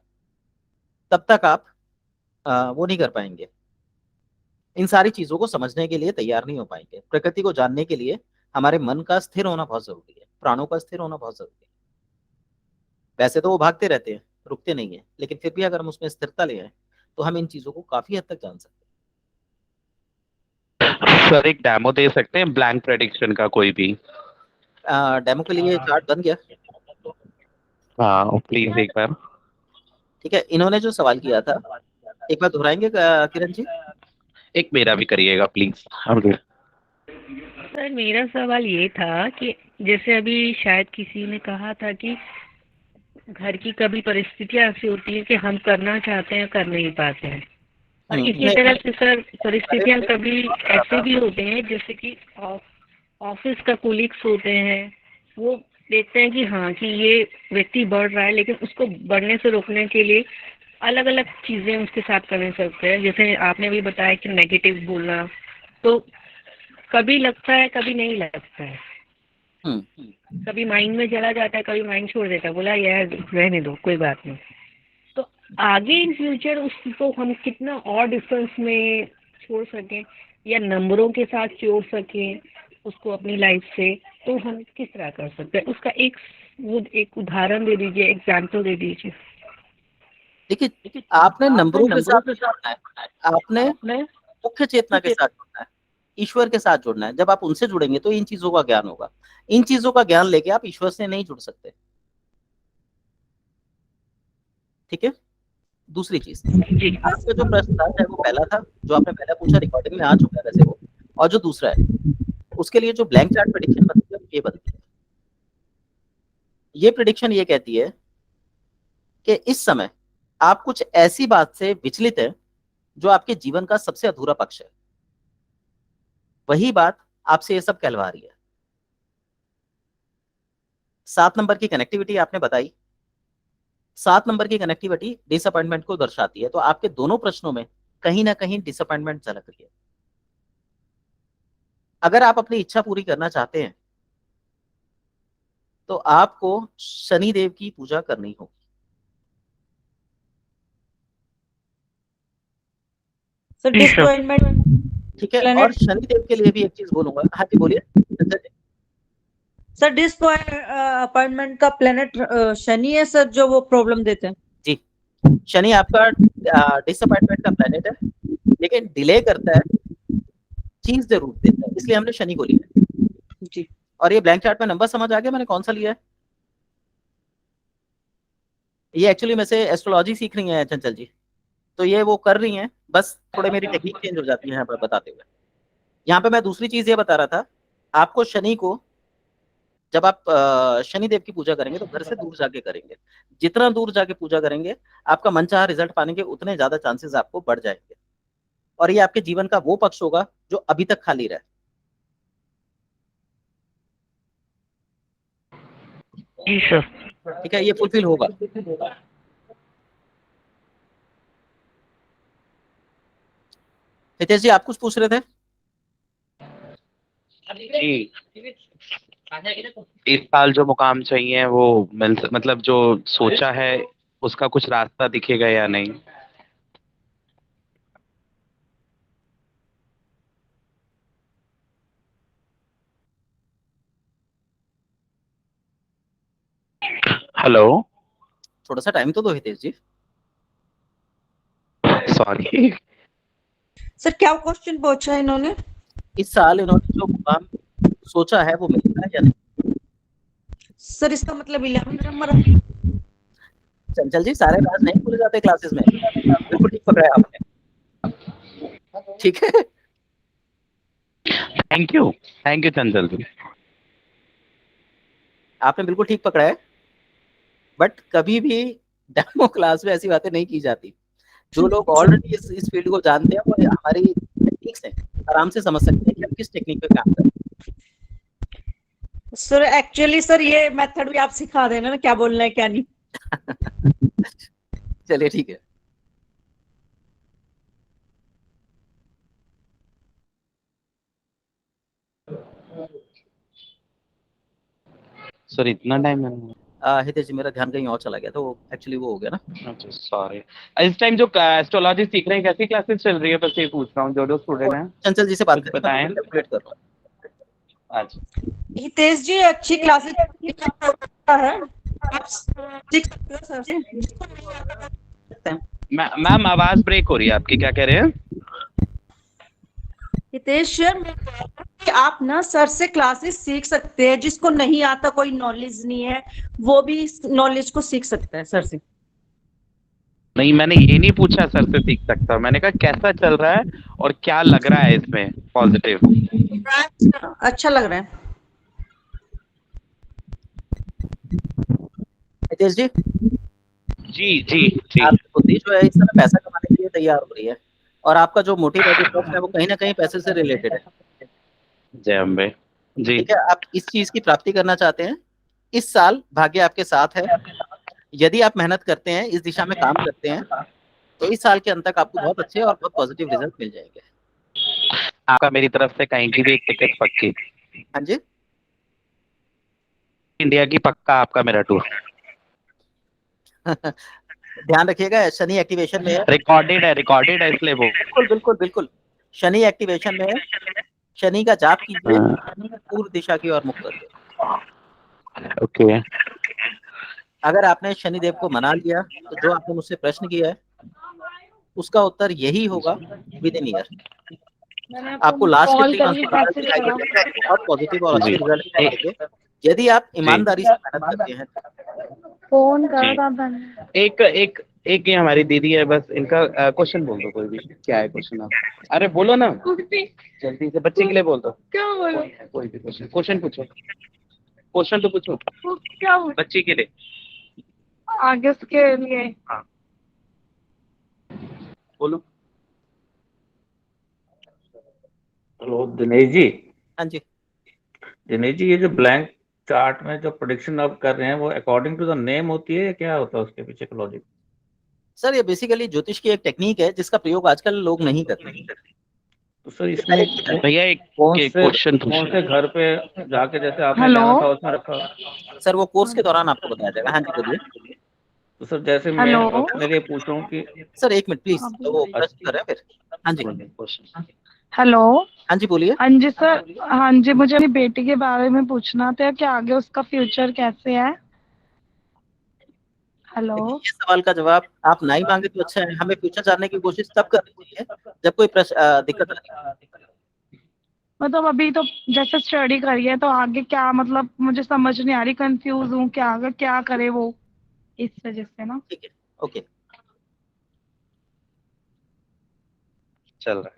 तब तक आप वो नहीं कर पाएंगे। इन सारी चीजों को समझने के लिए तैयार नहीं हो पाएंगे। प्रकृति को जानने के लिए हमारे मन का स्थिर होना बहुत जरूरी है, प्राणों का स्थिर होना बहुत जरूरी है। वैसे तो वो भागते रहते हैं, रुकते नहीं है, लेकिन फिर भी अगर हम उसमें स्थिरता ले आए तो हम इन चीजों को काफी हद तक जान सकते सर एक डेमो दे सकते हैं ब्लैंक प्रेडिक्शन का कोई भी? हैं। डेमो के लिए चार्ट बन गया। हाँ प्लीज एक बार। ठीक है, इन्होंने जो सवाल किया था एक बार दोहराएंगे किरण जी? एक मेरा भी करिएगा प्लीज। सर मेरा सवाल ये था कि जैसे अभी शायद किसी ने कहा था कि घर की कभी परिस्थितियां ऐसी होती है कि हम करना चाहते हैं, कर नहीं पाते हैं। और इसी नहीं, तरह से सर परिस्थितियां कभी ऐसे भी होते हैं जैसे कि ऑफिस का कोलिग्स होते हैं, वो देखते हैं कि हाँ कि ये व्यक्ति बढ़ रहा है, लेकिन उसको बढ़ने से रोकने के लिए अलग अलग चीजें उसके साथ करने सकते हैं। जैसे आपने भी बताया कि नेगेटिव बोलना, तो कभी लगता है कभी नहीं लगता है। कभी माइंड में चला जाता है, कभी माइंड छोड़ देता है, बोला यार रहने दो कोई बात नहीं। तो आगे इन फ्यूचर उसको हम कितना और डिफरेंस में छोड़ सकें या नंबरों के साथ जोड़ सकें उसको अपनी लाइफ से, तो हम किस तरह कर सकते हैं? उसका एक उदाहरण दे दीजिए, एग्जाम्पल दे दीजिए। देखिए आपने नंबरों के साथ जुड़ना है, आपने मुख्य चेतना के साथ जुड़ना है, ईश्वर के साथ जुड़ना है। जब आप उनसे जुड़ेंगे तो इन चीजों का ज्ञान होगा। इन चीजों का ज्ञान लेके आप ईश्वर से नहीं जुड़ सकते। ठीक है। दूसरी चीज, जी आपका जो प्रश्न था चाहे वो पहला था जो आपने पहला पूछा, रिकॉर्डिंग में आ चुका है वैसे वो, और जो दूसरा है उसके लिए जो ब्लैंक चार्ट प्रेडिक्शन बनती है ये बनती है। ये प्रेडिक्शन ये कहती है कि इस समय आप कुछ ऐसी बात से विचलित है जो आपके जीवन का सबसे अधूरा पक्ष है। वही बात आपसे ये सब कहलवा रही है। 7 नंबर की कनेक्टिविटी आपने बताई, 7 नंबर की कनेक्टिविटी डिसअपॉइंटमेंट को दर्शाती है। तो आपके दोनों प्रश्नों में कहीं ना कहीं डिसअपॉइंटमेंट झलक रही है। अगर आप अपनी इच्छा पूरी करना चाहते हैं तो आपको शनि देव की पूजा करनी होगी। सर डिसअपॉइंटमेंट ठीक है। Planet- और शनि देव के लिए भी एक चीज बोलूंगा। हाँ जी बोलिए। सर डिसअपॉइंटमेंट का प्लेनेट शनि है सर, जो वो प्रॉब्लम देते हैं। जी, शनि आपका डिसअपॉइंटमेंट का प्लेनेट है, लेकिन डिले करता है, चीज जरूर देता है, इसलिए हमने शनि को लिया जी। और ये ब्लैंक चार्ट में नंबर समझ आ गया मैंने कौन सा लिया है? ये एक्चुअली में से एस्ट्रोलॉजी सीख रही है चंचल जी, तो ये वो कर रही हैं, बस थोड़े मेरी टेक्निक चेंज हो जाती है यहाँ पर बताते हुए। यहाँ पे मैं दूसरी चीज ये बता रहा था, आपको शनि को जब आप शनिदेव की पूजा करेंगे तो घर से दूर जाके करेंगे। जितना दूर जाके पूजा करेंगे आपका मनचाहा रिजल्ट पाने के उतने ज्यादा चांसेस आपको बढ़ जाएंगे, और ये आपके जीवन का वो पक्ष होगा जो अभी तक खाली रहा। जी सर। ठीक है, ये फुलफिल होगा। हितेश जी आप कुछ पूछ रहे थे? जी, इस साल जो मुकाम चाहिए वो मतलब जो सोचा है उसका कुछ रास्ता दिखेगा या नहीं? हेलो, थोड़ा सा टाइम तो दो हितेश जी। सॉरी। सर क्या क्वेश्चन पूछा इन्होंने? इस साल इन्होंने जो मुकाम सोचा है वो मिलता है या नहीं? सर इसका मतलब 11 नंबर। चंचल जी सारे राज नहीं खुले जाते क्लासेस में, बिल्कुल ठीक पकड़ा है आपने। ठीक है, थैंक यू चंचल जी। आपने बिल्कुल ठीक पकड़ा है, बट कभी भी डेमो क्लास में ऐसी बातें नहीं की जाती। जो लोग ऑलरेडी इस फील्ड को जानते हैं वो हमारी टेक्निक से आराम से समझ सकते हैं कि हम किस टेक्निक पे काम कर रहे हैं। सर एक्चुअली सर ये मेथड भी आप सिखा देना ना, क्या बोलना है क्या नहीं। चलिए ठीक है। सर इतना टाइम है? हितेश जी मेरा ध्यान कहीं और चला गया, तो एक्चुअली वो हो गया ना। अच्छा सॉरी। इस टाइम जो एस्ट्रोलॉजी सीख रहे हैं कैसी क्लासेस चल रही है, बस ये पूछ रहा हूँ जो स्टूडेंट हैं। चंचल जी से बात कुछ करें, बताएं। मैं कैलकुलेट कर रहा हूँ। अच्छा, हितेश जी अच्छी क्लासेस है, आप सीख सकते हो सर से। मैम आवाज ब्रेक हो रही है आपकी, क्या कह रहे हैं? हितेश सर कि आप ना सर से क्लासेस सीख सकते हैं, जिसको नहीं आता, कोई नॉलेज नहीं है, वो भी इस नॉलेज को सीख सकता है सर से। नहीं, मैंने ये नहीं पूछा सर से सीख सकता हूँ, मैंने कहा कैसा चल रहा है और क्या लग रहा है इसमें पॉजिटिव। अच्छा लग रहा है। हितेश जी जी जी जी। आपकी बुद्धि जो है इस समय पैसा कमाने के लिए तैयार हो रही है, और आपका जो मोटिव है, जो पक्ष है, वो कहीं ना कहीं पैसे से रिलेटेड है। जय अम्बे जी। ठीक है, आप इस चीज की प्राप्ति करना चाहते हैं, इस साल भाग्य आपके साथ है। यदि आप मेहनत करते हैं, इस दिशा में काम करते हैं, तो इस साल के अंत तक आपको बहुत अच्छे और बहुत पॉजिटिव रिजल्ट मिल जाएंगे। आपका मेरी तरफ से कहीं की भी एक टिकट पक्की। हाँ जी, इंडिया की पक्का आपका मेरा टूर। ध्यान रखिएगा, शनि एक्टिवेशन में है। रिकॉर्डेड है इसलिए वो। बिल्कुल बिल्कुल बिल्कुल, शनि एक्टिवेशन में है। शनि का जाप कीजिए, पूर्व दिशा की ओर मुख करके। ओके। अगर आपने शनिदेव को मना लिया तो जो आपने मुझसे प्रश्न किया है उसका उत्तर यही होगा विद इन ईयर। आपको लास्ट के 3 मंथ का रिजल्ट दिखाई देगा, बहुत पॉजिटिव और अच्छे रिजल्ट मिलेंगे यदि आप ईमानदारी से मेहनत करते हैं। फोन जी। करो पापा। एक एक एक ये हमारी दीदी है, बस इनका क्वेश्चन बोल दो कोई भी। क्या है क्वेश्चन? आप अरे बोलो ना जल्दी से, बच्चे के लिए बोल दो। क्या बोलो? कोई भी क्वेश्चन पूछो, क्वेश्चन तो पूछो क्या बोलो? बच्ची के लिए। आगे उसके लिए हाँ बोलो। हेलो दिनेश जी। हाँ जी, दिनेश जी, ये जो ब्लैंक चार्ट में जो प्रोडिक्शन आप कर रहे हैं वो अकॉर्डिंग टू द नेम होती है या क्या होता है उसके पीछे का लॉजिक? सर ये बेसिकली ज्योतिष की एक टेक्निक है जिसका प्रयोग आजकल लोग नहीं करते। तो सर इसमें भैया एक कौन क्वेश्चन से घर पे जाके जैसे आपने हेलो? लेना था उसमें रखा? सर वो कोर्स के दौरान आपको बताया जाएगा। हाँ जी बोलिए। तो सर जैसे मैं हेलो? मेरे पूछ रहा हूँ कि सर एक मिनट प्लीज, तो वो प्रश्न कर रहे हैं फिर। हाँ जी, हेलो? हाँ जी बोलिए। हाँ जी सर, हाँ जी, मुझे अपनी बेटी के बारे में पूछना था कि आगे उसका फ्यूचर कैसे है। हेलो? ये सवाल का जवाब आप नहीं मांगे तो अच्छा है। हमें फ्यूचर जानने की कोशिश तब करनी चाहिए जब कोई दिक्कत आती है। मतलब अभी तो जैसे स्टडी करी है तो आगे क्या, मतलब मुझे समझ नहीं आ रही, कंफ्यूज हूँ कि आगे क्या करे वो, इस वजह से ना। ठीक है, ओके। चल रहा है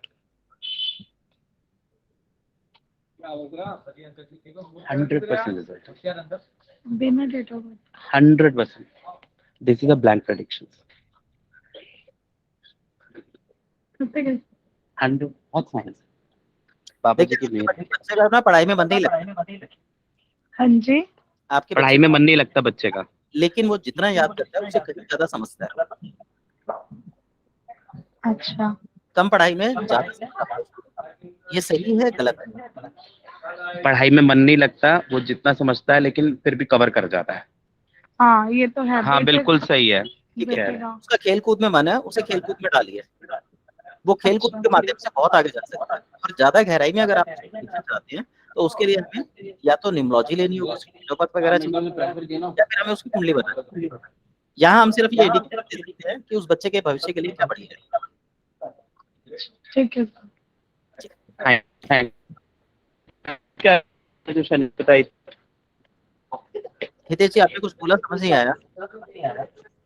100% रिजल्ट, बिना date of birth. 100%। This is a blank prediction. 100 बहुत साइंस। बाबा जी की देखिए मेहर। बच्चे का ना पढ़ाई में मन नहीं लगता, हाँ जी। आपके पढ़ाई बच्चे में मन नहीं लगता बच्चे का। लेकिन वो जितना याद करता है उससे कहीं ज्यादा समझता है। अच्छा। कम पढ़ाई में ज्यादा समझता है। ये सही है गलत है? पढ़ाई में मन नहीं लगता, वो जितना समझता है लेकिन फिर भी कवर कर जाता है। हाँ ये तो है। हाँ बिल्कुल सही है। ठीक है, बेटे का। उसका खेल कूद में मन है, उसे खेल कूद में डालिए। वो खेल कूद के माध्यम से बहुत आगे जा सकता है। और ज्यादा गहराई में अगर आप सीखना चाहते हैं तो उसके लिए हमें या तो निम्नोलॉजी लेनी होगी, उसकी डेट वगैरह चाहिए, या फिर हमें उसकी कुंडली बनानी होगी। यहाँ हम सिर्फ ये इंडिकेटर दे सकते हैं कि उस बच्चे के भविष्य के लिए क्या बढ़िया है। ठीक है सर। क्या जो शनि बताई? हितेश जी आपने कुछ बोला, समझ नहीं आया।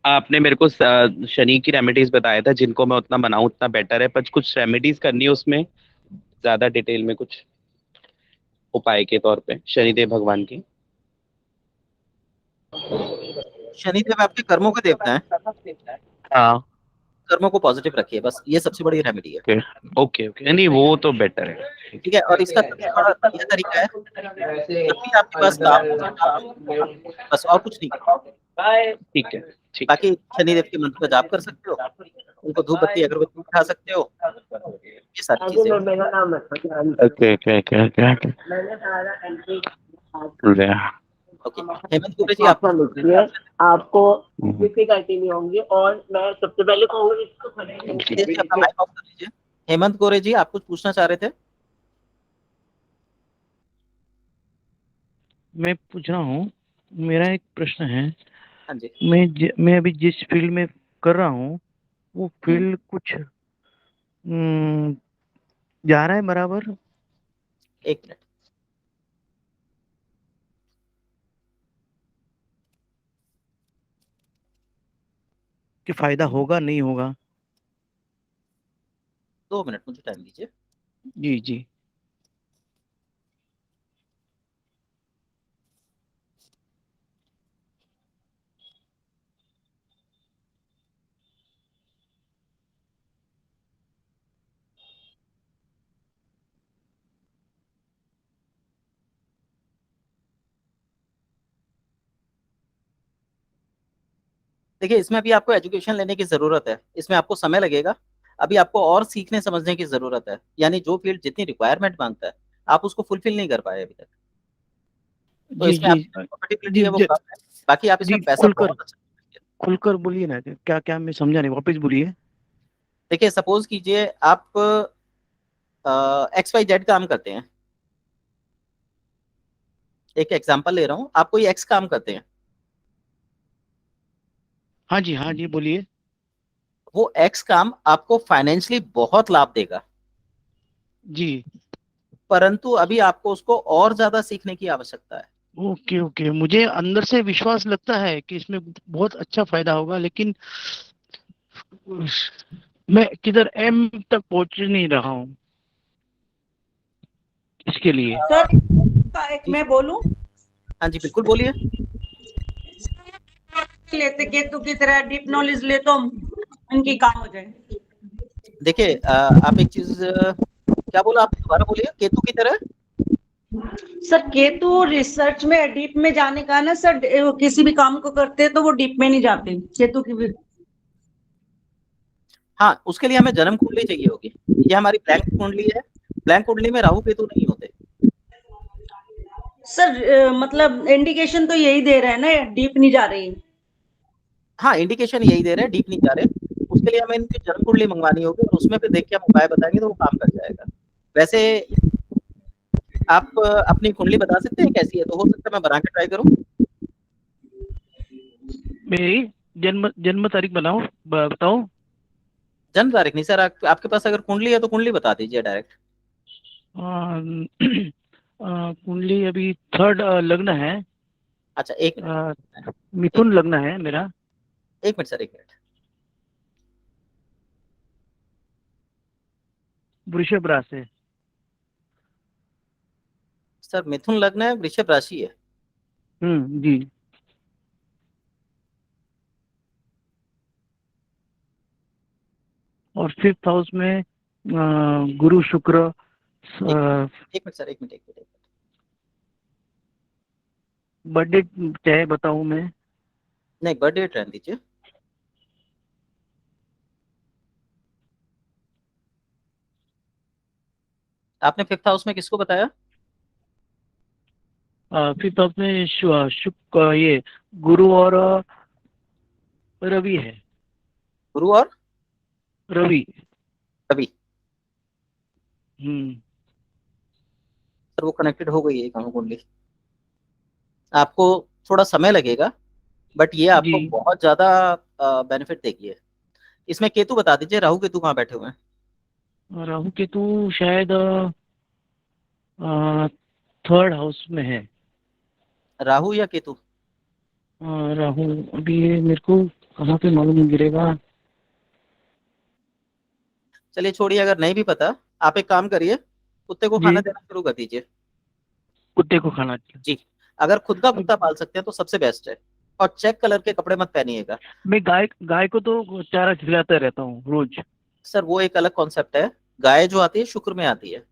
आपने मेरे को शनि की रेमेडीज बताया था, जिनको मैं उतना बनाऊं उतना बेटर है, पर कुछ रेमेडीज करनी है उसमें ज्यादा डिटेल में, कुछ उपाय के तौर पे शनिदेव भगवान की। शनिदेव आपके कर्मों के देवता हैं, हाँ कर्मों को पॉजिटिव रखिए, बस ये सबसे बड़ी रेमेडी है। ओके ओके ओके, नहीं वो तो बेटर है। ठीक है, और इसका सबसे बड़ा ये तरीका है, जब भी आपके पास काम हो, बस और कुछ नहीं करना। ठीक है ठीक है। बाकी शनिदेव के मंत्र का जाप कर सकते हो, उनको धूप बत्ती अगरबत्ती उठा सकते हो, ये सारी चीजें। Okay okay okay okay okay. Okay, Hemant Kure ji आप आपको डिफिकल्टी नहीं होंगी। और मैं सबसे पहले हितेश जी अपना माइक ऑफ कर लीजिए। हेमंत गोरे जी आप कुछ पूछना चाह रहे थे? मैं पूछ रहा हूँ, मेरा एक प्रश्न है। हाँ जी। मैं अभी जिस फील्ड में कर रहा हूँ वो फील्ड कुछ जा रहा है बराबर? एक मिनट, कि फायदा होगा नहीं होगा? 2 मिनट मुझे टाइम दीजिए। जी जी। देखिए इसमें अभी आपको एजुकेशन लेने की जरूरत है, इसमें आपको समय लगेगा। अभी आपको और सीखने समझने की जरूरत है, यानी जो फील्ड जितनी रिक्वायरमेंट मांगता है आप उसको फुलफिल नहीं कर पाए अभी तक। तो जी इसमें जी आपकी कंफर्टेबिलिटी जी है वो जी कम है, बाकी आप इसमें जी, पैसा खुलकर बहुत अच्छा कमाएंगे। खुलकर बोलिए ना, क्या क्या, मैं समझा नहीं, वापस बोलिए। देखिए सपोज कीजिए आप XYZ काम करते हैं, एक एग्जांपल ले रहा हूँ, आप कोई एक्स काम करते हैं, हाँ जी बोलिए। वो एक्स काम आपको फाइनेंशियली बहुत लाभ देगा, जी। परंतु अभी आपको उसको और ज्यादा सीखने की आवश्यकता है। ओके ओके, मुझे अंदर से विश्वास लगता है कि इसमें बहुत अच्छा फायदा होगा, लेकिन मैं किधर एम तक पहुंच नहीं रहा हूँ इसके लिए। सर एक जी मैं बोलूं, हाँ जी बिल्कुल बोलिए। लेते केतु की तरह डीप नॉलेज ले तो इनकी काम हो जाए। देखिए आप एक चीज क्या बोला आपने, दोबारा बोलिए, केतु की तरह। सर केतु रिसर्च में डीप में जाने का ना सर, किसी भी काम को करते हैं तो वो डीप में नहीं जाते केतु की भी। हाँ उसके लिए हमें जन्म कुंडली चाहिए होगी, ये हमारी ब्लैंक कुंडली है, ब्लैंक कुंडली में राहु केतु नहीं होते। सर मतलब इंडिकेशन तो यही दे रहा है ना, डीप नहीं जा रही। हाँ इंडिकेशन यही दे रहे हैं, डीप नहीं जा रहे, उसके लिए हमें इनकी जन्म कुंडली मंगवानी होगी और उसमें फिर देख के हम उपाय बताएंगे तो वो काम कर जाएगा। वैसे आप अपनी कुंडली बता सकते हैं कैसी है, तो हो सकता है मैं बना के ट्राई करूँ। मेरी जन्म जन्म तारीख बताओ। जन्म तारीख नहीं सर, आपके पास अगर कुंडली है तो कुंडली बता दीजिए डायरेक्ट। कुंडली अभी थर्ड लग्न है। अच्छा एक मिनट, मिथुन लग्न है मेरा। एक मिनट सर, एक मिनट। वृषभ राशि। सर मिथुन लग्न है, वृषभ राशि है। जी। और फिफ्थ हाउस में गुरु शुक्र। एक मिनट सर, एक मिनट, एक मिनट। बर्थडे चाहे बताऊं मैं? नहीं बर्थडे डेट रहने दीजिए। आपने फिफ्थ हाउस में किसको बताया? फिफ्थ हाउस में शुक्र, ये गुरु और रवि है। गुरु और रवि। रवि। हम्म। सर वो कनेक्टेड हो गई है दोनों कुंडली, आपको थोड़ा समय लगेगा, बट ये जी। आपको बहुत ज्यादा बेनिफिट देगी है। इसमें केतु बता दीजिए, राहु केतु कहाँ बैठे हुए हैं? राहु केतु शायद थर्ड हाउस में है। राहु या केतु? राहु। अभी ये मेरे को कहाँ पे मालूम गिरेगा। चलिए छोड़िए, अगर नहीं भी पता, आप एक काम करिए, कुत्ते को खाना जी। देना शुरू कर दीजिए। कुत्ते को खाना। जी, अगर खुद का कुत्ता पाल सकते हैं तो सबसे बेस्ट है, और चेक कलर के कपड़े मत पहनिएगा। मैं गाय गाय को तो चारा खिलाता रहता हूँ रोज। सर वो एक अलग कॉन्सेप्ट है, गाय जो आती है शुक्र में आती है।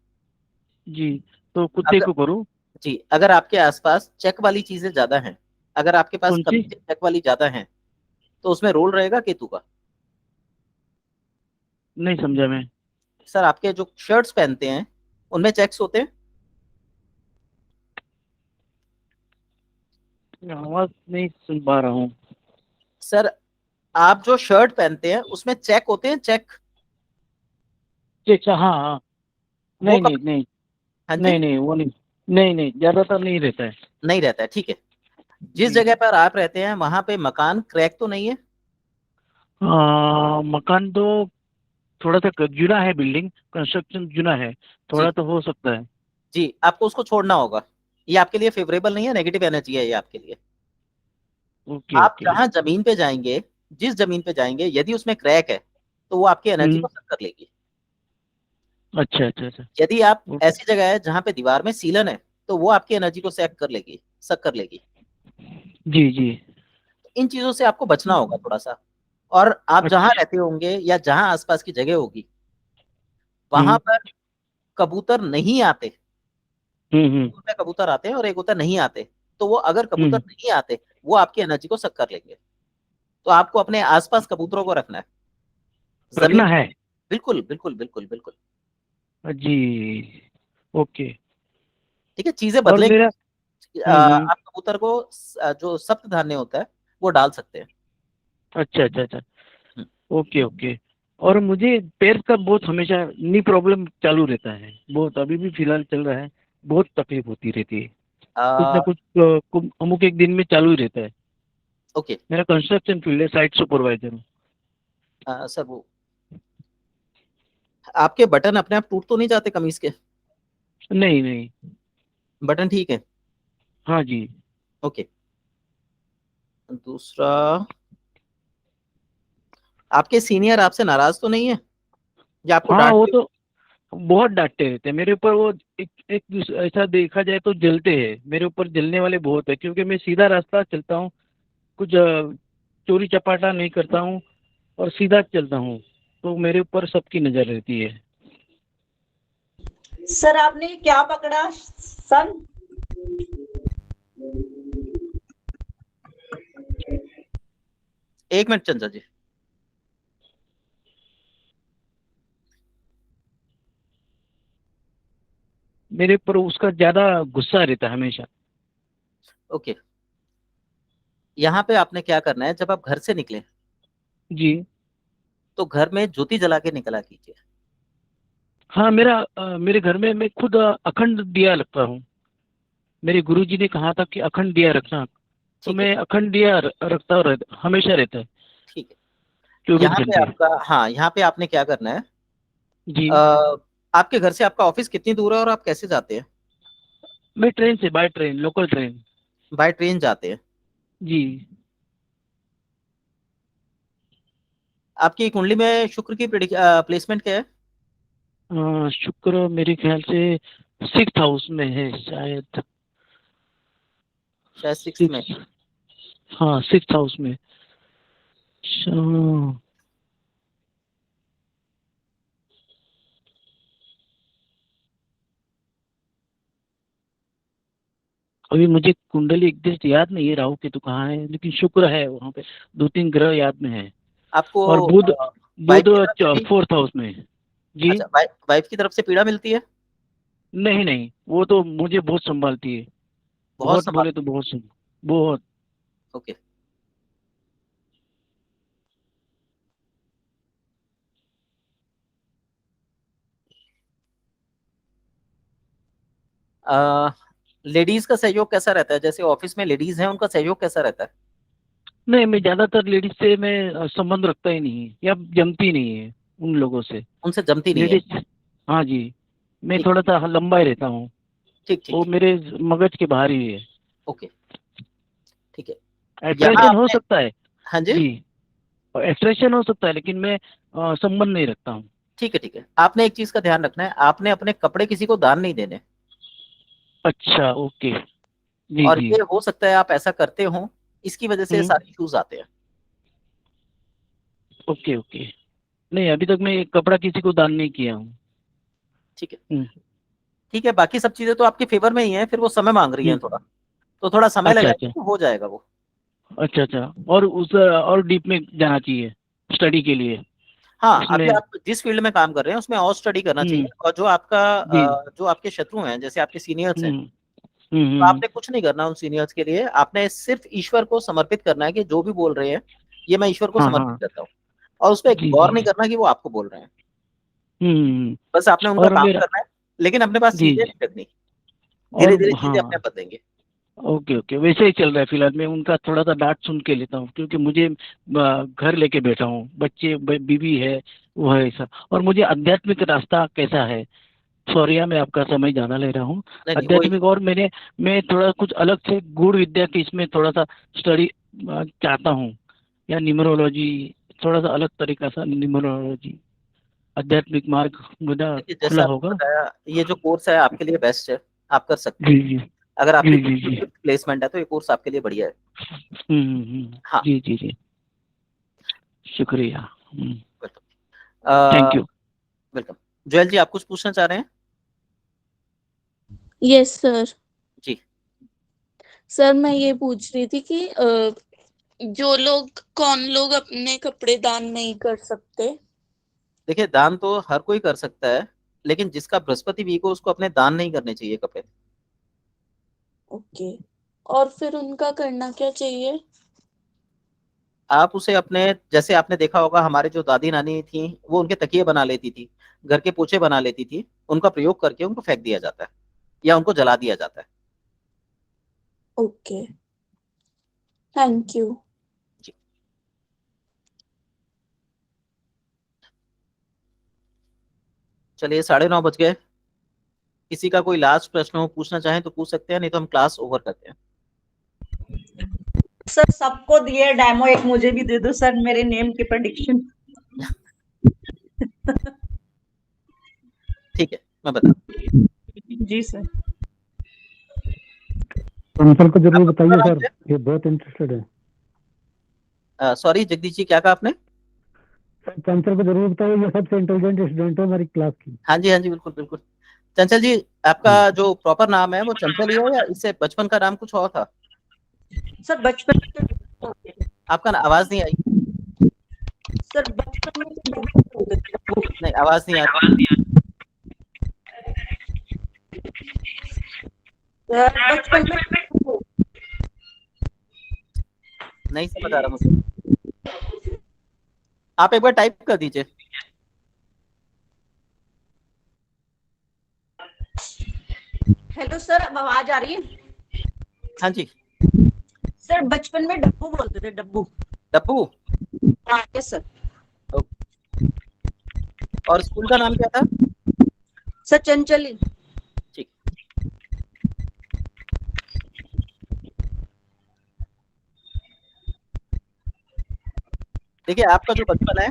जी। तो कुत्ते अगर को करूँ? जी, अगर आपके आसपास चेक वाली चीजें ज्यादा हैं, अगर आपके पास कौन सी? कमीजें चेक वाली ज्यादा हैं, तो उसमें रोल रहेगा केतु का। नहीं समझा मैं। सर आपके जो शर्ट्स पहनते हैं उनमें चेक्स होते हैं। आवाज नहीं सुन पा रहा हूँ। सर आप जो शर्ट पहनते हैं उसमें चेक होते हैं, चेक। अच्छा, हाँ हाँ। वो नहीं कब? नहीं नहीं। हाँ जी, नहीं नहीं, वो नहीं। नहीं नहीं, ज्यादातर नहीं रहता है। नहीं रहता है, ठीक है। जिस जी। जगह पर आप रहते हैं वहां पे मकान क्रैक तो नहीं है? मकान तो थोड़ा सा जुना है, बिल्डिंग कंस्ट्रक्शन जुना है, जी थोड़ा तो हो सकता है। जी, आपको उसको छोड़ना होगा, ये आपके लिए फेवरेबल नहीं है, नेगेटिव एनर्जी है ये आपके लिए। ओके आप ओके। जहां जमीन पे जाएंगे, जिस जमीन पे जाएंगे यदि उसमें क्रैक है तो वो आपकी एनर्जी हम्म। को सक कर लेगी। अच्छा अच्छा अच्छा। यदि आप ओके। ऐसी जगह है जहां पे दीवार में सीलन है तो वो आपकी एनर्जी को सक कर लेगी, सक कर लेगी। जी जी। इन चीजों से आपको बचना होगा थोड़ा सा। और आप जहां अच्छा। रहते होंगे या जहां आसपास की जगह होगी वहां हम्म पर कबूतर नहीं आते। हम्म। एक होता है कबूतर आते हैं और एक होता है नहीं आते, तो वो अगर कबूतर हम्म। नहीं आते वो आपकी एनर्जी को सक कर लेंगे। तो आपको अपने आसपास कबूतरों को रखना है, जमीन। रखना है। बिल्कुल बिल्कुल बिल्कुल बिल्कुल। जी। ओके। ठीक है, चीजें और बदलेंगी, मेरा आप कबूतर को जो सप्त धान्य होता है वो डाल सकते हैं। अच्छा अच्छा अच्छा, ओके ओके। और मुझे पैर का बहुत हमेशा नी प्रॉब्लम चालू रहता है, बहुत, अभी भी फिलहाल चल रहा है, बहुत तकलीफ होती रहती है, कुछ ना आ, कुछ अमुक एक दिन में चालू ही रहता है। ओके मेरा कंस्ट्रक्शन फील्ड है, साइट सुपरवाइजर हूँ। सर, वो आपके बटन अपने आप टूट तो नहीं जाते कमीज के? नहीं नहीं। बटन ठीक है? हाँ जी। ओके। दूसरा, आपके सीनियर आपसे नाराज तो नहीं है या आपको हाँ, वो डांटते? तो बहुत डांटते रहते हैं मेरे ऊपर। वो ऐसा देखा जाए तो जलते हैं मेरे ऊपर, जलने वाले बहुत है, क्योंकि मैं सीधा रास्ता चलता हूँ, कुछ चोरी चपाटा नहीं करता हूँ और सीधा चलता हूँ, तो मेरे ऊपर सबकी नजर रहती है। सर आपने क्या पकड़ा सन? एक मिनट चंद्र जी। मेरे ऊपर उसका ज्यादा गुस्सा रहता है हमेशा। ओके, यहाँ पे आपने क्या करना है, जब आप घर से निकले जी। तो घर में ज्योति जला के निकला कीजिए। हाँ, मेरे घर में मैं खुद अखंड दिया रखता हूँ। मेरे गुरुजी ने कहा था कि अखंड दिया रखना, तो ठीक है, मैं अखंड दिया रखता हमेशा रहता है, ठीक है। 24 यहाँ पे घंटे। आपका, हाँ, यहाँ पे आपने क्या करना है, जी। आपके घर से आपका ऑफिस कितनी दूर है और आप कैसे जाते हैं? मैं ट्रेन से, by train, local train. By train जाते हैं? जी। आपकी कुंडली में शुक्र की प्लेसमेंट क्या है? शुक्र मेरे ख्याल से 6th हाउस में है शायद। शायद 6 में। 6, हाँ 6th हाउस में। अच्छा, अभी मुझे कुंडली एग्जैक्ट याद नहीं है राहु केतु कहाँ है, लेकिन शुक्र है वहाँ पे, 2-3 ग्रह याद में है। आपको और बुध, वाइफ की तरफ से भी, 4th हाउस में है। जी। अच्छा, वाइफ की तरफ से पीड़ा मिलती है? नहीं नहीं, वो तो मुझे बहुत संभालती है, बहुत बहुत संभाल। बोले तो बहुत। ओके। लेडीज का सहयोग कैसा रहता है, जैसे ऑफिस में लेडीज हैं उनका सहयोग कैसा रहता है? नहीं, मैं ज्यादातर लेडीज से मैं संबंध रखता ही नहीं है, या जमती नहीं है उन लोगों से। उनसे जमती नहीं है? लेडीज, हाँ जी, मैं ठीक, थोड़ा सा लंबा ही रहता हूँ, ठीक, ठीक, वो ठीक। मेरे मगज के बाहर ही है। ओके, ठीक है। यहाँ अट्रैक्शन हो आपने, सकता है। हाँ जी, जी, अट्रैक्शन हो सकता है, लेकिन मैं संबंध नहीं रखता हूँ। ठीक है, ठीक है। आपने एक चीज का ध्यान रखना है, आपने अपने कपड़े किसी को दान नहीं देने। अच्छा, ओके। जी और जी। ये हो सकता है आप ऐसा करते हो, इसकी वजह से हम्म। सारे इश्यूज आते हैं। Okay okay. नहीं, अभी तक मैं कपड़ा किसी को दान नहीं किया हूँ। ठीक है, हम्म ठीक है। बाकी सब चीजें तो आपके फेवर में ही हैं, फिर वो समय मांग रही हैं हम्म। थोड़ा, तो थोड़ा समय अच्छा लगाएंगे अच्छा तो हो जाएगा वो। अच्छा अच्छा। और डीप में जाना चाहिए स्टडी के लिए हाँ, अभी उसमें। आप जिस फील्ड में काम कर रहे हैं उसमें और स्टडी करना चाहिए, हम्म। और जो आपका जी। जो आपके शत्रु हैं, जैसे आपके सीनियर्स हैं, हम्म तो हम्म। आपने कुछ नहीं करना उन सीनियर्स के लिए, आपने सिर्फ ईश्वर को समर्पित करना है कि जो भी बोल रहे हैं ये मैं ईश्वर को हाँ समर्पित हाँ। करता हूँ। और उस पर जी गौर जी। नहीं करना कि वो आपको बोल रहे हैं, हम्म। बस आपने उनका और काम मेरा, करना है। लेकिन अपने पास जी चीजें जी। नहीं रखनी, और धीरे धीरे चीजें अपने हाँ, आप बदलेंगे। ओके ओके, वैसे ही चल रहा है फिलहाल। मैं उनका थोड़ा सा डांट सुन के लेता हूँ, क्योंकि मुझे घर लेके बैठा हूँ, बच्चे बीवी है, वो है ऐसा। और मुझे आध्यात्मिक रास्ता कैसा है, सॉरी मैं आपका समय ज़्यादा ले रहा हूँ। नहीं नहीं, वही। आध्यात्मिक, और मैं थोड़ा कुछ अलग से गूढ़ विद्या की इसमें थोड़ा सा स्टडी चाहता हूँ, या न्यूमरोलॉजी, थोड़ा सा अलग तरीका सा न्यूमरोलॉजी, आध्यात्मिक मार्ग मेरा देखिए, खुला जैसा आपने होगा। बताया, ये जो कोर्स है आपके लिए बेस्ट है, आप कर सकते जी हैं। जी। अगर आपकी जी जी बिल्कुल जी। फिफ्थ प्लेसमेंट है तो ये कोर्स आपके लिए बढ़िया है। हाँ, जी जी जी। शुक्रिया। Welcome. Thank you. Welcome. Joel ji, आप कुछ पूछना चाह रहे हैं? Yes sir. जी। सर मैं ये पूछ रही थी कि कौन लोग अपने कपड़े दान नहीं कर सकते? देखिए, दान तो हर कोई कर सकता है, लेकिन जिसका बृहस्पति वीक हो उसको अपने दान नहीं करने चाहिए कपड़े। ओके, और फिर उनका करना क्या चाहिए? आप उसे अपने, जैसे आपने देखा होगा हमारे जो दादी नानी थी वो उनके तकिए बना लेती थी, घर के पोछे बना लेती थी, उनका प्रयोग करके उनको फेंक दिया जाता है या उनको जला दिया जाता है। Okay, thank you. चलिए 9:30 बज गए। किसी का कोई लास्ट प्रश्न हो पूछना चाहें तो पूछ सकते हैं, नहीं तो हम क्लास ओवर करते हैं। सर सबको दिए डेमो, एक मुझे भी दे दो सर, मेरे नेम की प्रेडिक्शन। ठीक है, मैं बता। जी सर। अंकल को जरूर बताइए सर, ये बहुत इंटरेस्टेड है। सॉरी जगदीश जी, क्या कहा आपने? चंचल को जरूर बताइए, ये सबसे इंटेलिजेंट स्टूडेंट है हमारी क्लास की। हाँ जी हाँ जी, बिल्कुल बिल्कुल। चंचल जी, आपका जो प्रॉपर नाम है वो चंचल ही है या इससे बचपन का नाम कुछ और था? सर बचपन आपका आवाज नहीं आई। सर बचपन में नहीं, आवाज नहीं आ रही। बचपन में नहीं समझ आ रहा मुझे, आप एक बार टाइप कर दीजिए। हेलो सर, अब आवाज आ रही है? हाँ जी। सर बचपन में डब्बू बोलते थे, डब्बू। डब्बू? हाँ यस सर। और स्कूल का नाम क्या था? सर चंचली। ठीक। देखिए आपका जो बचपन है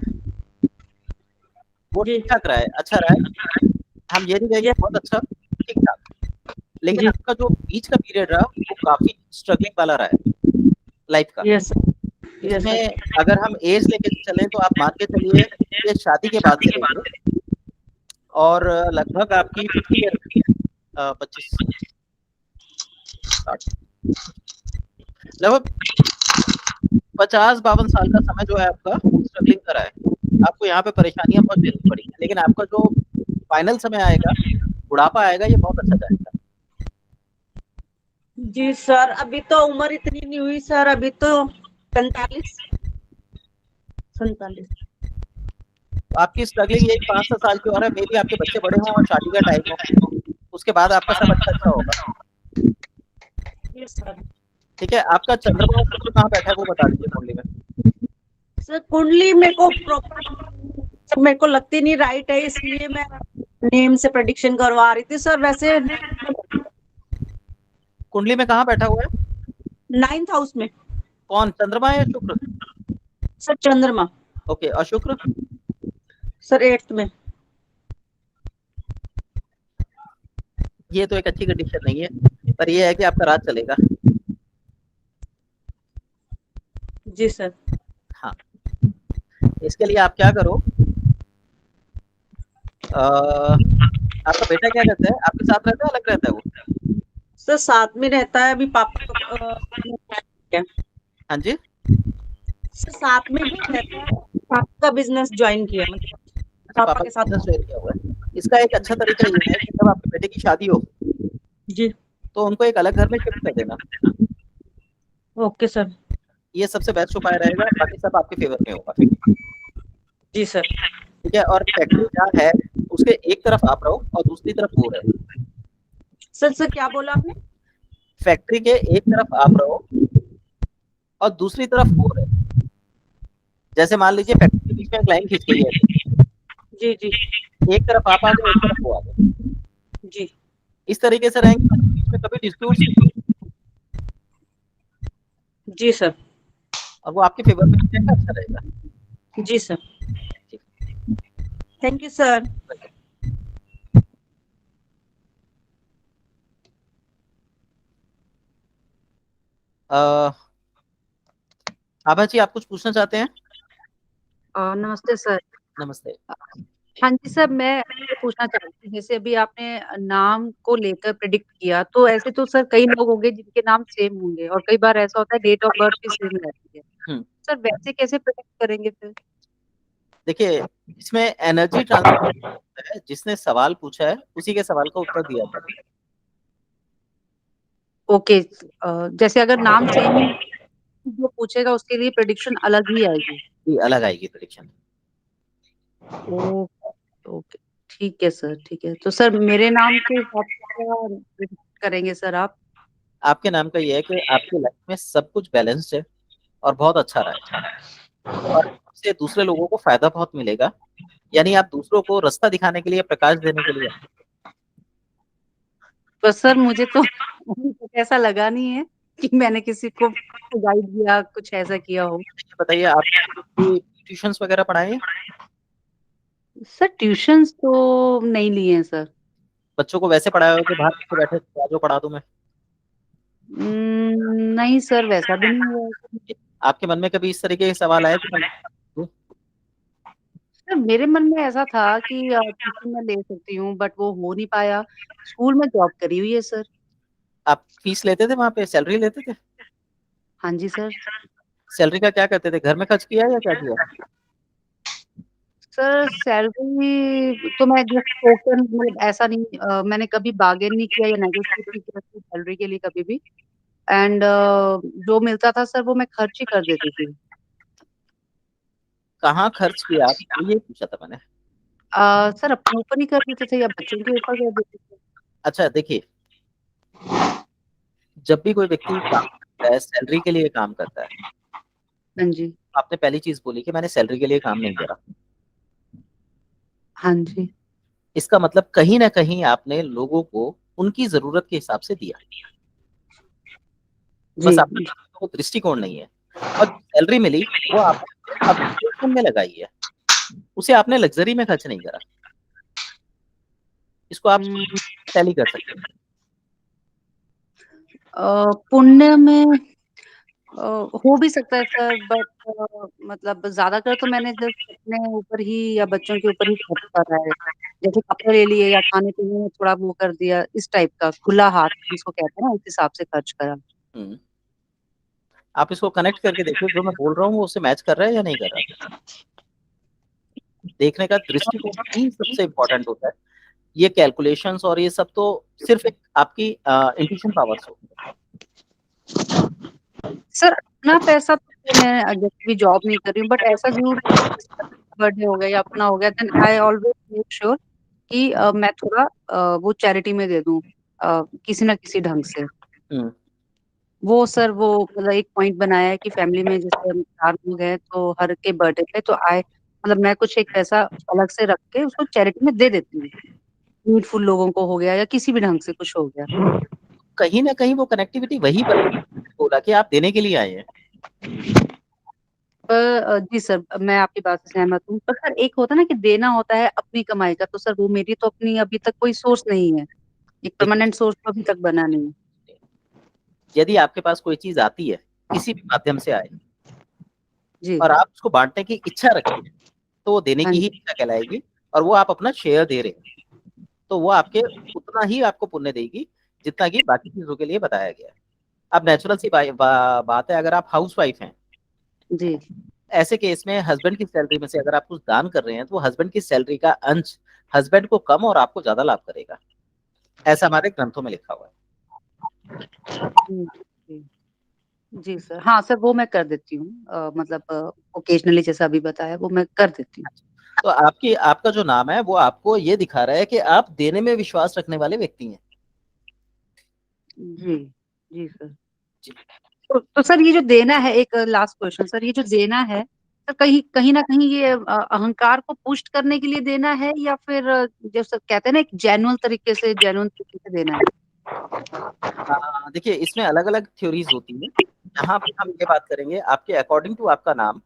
वो ठीक ठाक रहा है, अच्छा रहा है, हम ये नहीं कहेंगे बहुत अच्छा, ठीक ठाक। लेकिन आपका जो बीच का पीरियड रहा वो काफी स्ट्रगलिंग वाला रहा है लाइफ का। यस इसमें अगर हम एज लेके चलें तो आप मान के चलिए ये शादी के बाद से लेंगे और लगभग आपकी 25 लगभग 50-52 साल का समय जो है आपका स्ट्रगलिंग का रहा है। आपको यहाँ पे परेशानियां बहुत झेलनी पड़ी, लेकिन आपका जो फाइनल समय आएगा, बुढ़ापा आएगा, ये बहुत अच्छा जाएगा। जी सर, अभी तो उम्र इतनी नहीं हुई सर, अभी तो 45 47। आपकी स्ट्रगलिंग यही 5-6 साल की और है, मे भी आपके बच्चे बड़े हों और शादी का टाइम हो, उसके बाद आपका सब अच्छा होगा। ठीक है, आपका चंद्रमा और शुक्र कहाँ बैठा है वो बता दीजिए कुंडली में। सर कुंडली मेरे को प्रॉपर मेरे को लगती नहीं राइट है, इसलिए मैं नेम से प्रेडिक्शन करवा रही थी सर। वैसे कुंडली में कहाँ बैठा हुआ है? 9th हाउस में। कौन, चंद्रमा या शुक्र? सर चंद्रमा। ओके, और शुक्र? सर 8th में। ये तो एक अच्छी कंडीशन नहीं है, पर ये है कि आपका राज चलेगा। जी सर। हाँ, इसके लिए आप क्या करो, आपका बेटा क्या करता है, आपके साथ रहता है अलग रहता है वो? सर साथ में रहता है, अभी पापा हाँ जी, सर साथ में ही रहता है, पापा का बिजनेस ज्वाइन किया, मतलब पापा के साथ ज्वाइन किया हुआ है। इसका एक अच्छा तरीका ये है कि जब आपके बेटे की शादी हो जी तो उनको एक अलग घर में शिफ्ट कर देना। Okay sir. ये सबसे बेस्ट उपाय रहेगा, बाकी सब आपके फेवर में होगा। जी सर। ठीक है, और फैक्ट्री जहाँ है उसके एक तरफ आप रहो और दूसरी तरफ वो रहे। सर क्या बोला आपने? फैक्ट्री के एक तरफ आप रहो और दूसरी तरफ वो रहे। जैसे मान लीजिए फैक्ट्री के बीच में एक लाइन खींच गई है, जी जी, एक तरफ आप आ गए, एक तरफ वो आ गए, जी इस तरीके से रहेंगे, बीच में कभी डिस्प्यूट नहीं। जी सर। और वो आपके फेवर में रहेगा, अच्छा रहेगा। जी सर, थैंक यू सर। आभा जी, आप कुछ पूछना चाहते हैं? नमस्ते सर। नमस्ते। हाँ जी सर, मैं ये पूछना चाहती हूँ, जैसे अभी आपने नाम को लेकर प्रिडिक्ट किया, तो ऐसे तो सर कई लोग होंगे जिनके नाम सेम होंगे और कई बार ऐसा होता है डेट ऑफ बर्थ भी सेम रहती है। सर वैसे कैसे प्रिडिक्ट करेंगे फिर? देखिए, इसमें एनर्जी ट्रांसफर है, जिसने सवाल पूछा है उसी के सवाल का उत्तर दिया जाता है। ओके, जैसे अगर नाम सेम ही जो पूछेगा उसके लिए प्रेडिक्शन अलग ही आएगी। ये अलग आएगी प्रेडिक्शन। ओके ओके, ठीक है सर, ठीक है। तो सर मेरे नाम के हिसाब से क्या predict करेंगे सर आप? आपके नाम का ये है कि आपकी लाइफ में सब कुछ बैलेंस्ड है और बहुत अच्छा रहा है, और इससे दूसरे लोगों को फायदा बहुत मिलेगा। यानी आप दूसरों को रास्ता दिखाने के लिए, प्रकाश देने के लिए। पर सर मुझे तो अभी तक ऐसा लगा नहीं है कि मैंने किसी को गाइड किया, कुछ ऐसा किया हो। बताइए, आप ट्यूशंस वगैरह पढ़ाए हैं? सर ट्यूशंस तो नहीं लिए हैं सर। बच्चों को वैसे पढ़ाया हो कि बाहर पीछे बैठे आ जाओ पढ़ा दूं मैं? नहीं सर, वैसा भी नहीं हुआ है। आपके मन में कभी इस तरीके के सवाल आए कि मैं सर मेरे मन में ऐसा था कि ट्यूशन मैं ले सकती हूँ, बट वो हो नहीं पाया। स्कूल में जॉब करी हुई है सर। आप फीस लेते थे वहां पे, सैलरी लेते थे? हाँ जी सर। सैलरी का क्या करते थे, घर में खर्च किया या क्या किया? सर सैलरी तो मैं जस्ट टोकन, मतलब ऐसा नहीं, मैंने कभी बार्गेन नहीं किया या नेगोशिएट नहीं किया सैलरी के लिए कभी भी। एंड जो मिलता था सर वो मैं खर्च ही कर देती थी। कहाँ खर्च किया आप, ये पूछा था मैंने। सर अपने ऊपर ही कर देते थे या बच्चों के ऊपर कर देते थे। अच्छा देखिए, जब भी कोई व्यक्ति काम करता है, सैलरी के लिए काम करता है, हाँ जी। आपने पहली चीज बोली कि मैंने सैलरी के लिए काम नहीं करा। हाँ जी। इसका मतलब कहीं ना कहीं आपने लोगों को उनकी जरूरत के हिसाब से दिया। बस जी आपका वो दृष्टिकोण नहीं है। और सैलरी मिली वो आपने अपने में लगाई है, उसे आपने लग्जरी में खर्च नहीं करा। इसको आप टैली कर सकते हैं। पुण्य में हो भी सकता है सर, बट मतलब ज्यादातर तो मैंने जस्ट अपने ऊपर ही या बच्चों के ऊपर ही खर्च करा है। जैसे कपड़े ले लिए या खाने पीने में थोड़ा वो कर दिया, इस टाइप का खुला हाथ जिसको कहते हैं ना, उस हिसाब से खर्च करा। हम्म। आप इसको कनेक्ट करके देखिए, जो मैं बोल रहा हूँ वो उससे मैच कर रहा है या नहीं कर रहा है। देखने का दृष्टिकोण ही सबसे इम्पोर्टेंट होता है। ये कैलकुलेशंस और ये सब तो सिर्फ एक आपकी इंट्यूशन पावर्स हो। सर अपना पैसा तो मैं जैसे भी जॉब नहीं कर रही हूँ, बट ऐसा जरूर बर्थडे हो गया या अपना हो गया, then I always make sure कि मैं थोड़ा वो चैरिटी में दे दूं, किसी ना किसी ढंग से। वो सर वो मतलब एक पॉइंट बनाया है कि फैमिली में जैसे हम 4 लोग हैं तो हर के बर्थडे पे तो आए, मतलब मैं कुछ एक पैसा अलग से रख के उसको चैरिटी में दे देती हूँ। नीडफुल लोगों को हो गया या किसी भी ढंग से कुछ हो गया। कहीं ना कहीं वो कनेक्टिविटी वही बोला कि आप देने के लिए आए हैं। जी सर, मैं आपकी बात से सहमत हूँ, पर सर एक होता है ना कि देना होता है अपनी कमाई का, तो सर वो मेरी तो अपनी अभी तक कोई सोर्स नहीं है, एक परमानेंट सोर्स तो अभी तक बना नहीं है। यदि आपके पास कोई चीज आती है किसी भी माध्यम से आए जी। और आप उसको बांटने की इच्छा रखते हैं, तो वो देने हाँ की ही इच्छा कहलाएगी, और वो आप अपना शेयर दे रहे हैं, तो वो आपके उतना ही आपको पुण्य देगी जितना कि बाकी चीजों के लिए बताया गया है। अब नेचुरल सी बात है, अगर आप हाउस वाइफ हैं, जी। ऐसे केस में हस्बैंड की सैलरी में से अगर आप कुछ दान कर रहे हैं, तो हस्बैंड की सैलरी का अंश हस्बैंड को कम और आपको ज्यादा लाभ करेगा। ऐसा हमारे ग्रंथों में लिखा हुआ है। जी जी सर, हाँ सर वो मैं कर देती हूँ, मतलब ओकेजनली जैसा अभी बताया वो मैं कर देती हूँ। तो आपका जो नाम है वो आपको ये दिखा रहा है कि आप देने में विश्वास रखने वाले व्यक्ति हैं। जी जी सर। तो सर ये जो देना है, एक लास्ट क्वेश्चन सर, ये जो देना है तो कहीं कहीं ना कहीं ये अहंकार को पुष्ट करने के लिए देना है या फिर जैसे कहते हैं ना एक जेन्युइन तरीके से देना है? देखिए, इसमें अलग अलग थ्योरीज होती हैं। यहाँ पे हम ये बात करेंगे आपके अकॉर्डिंग टू आपका नाम,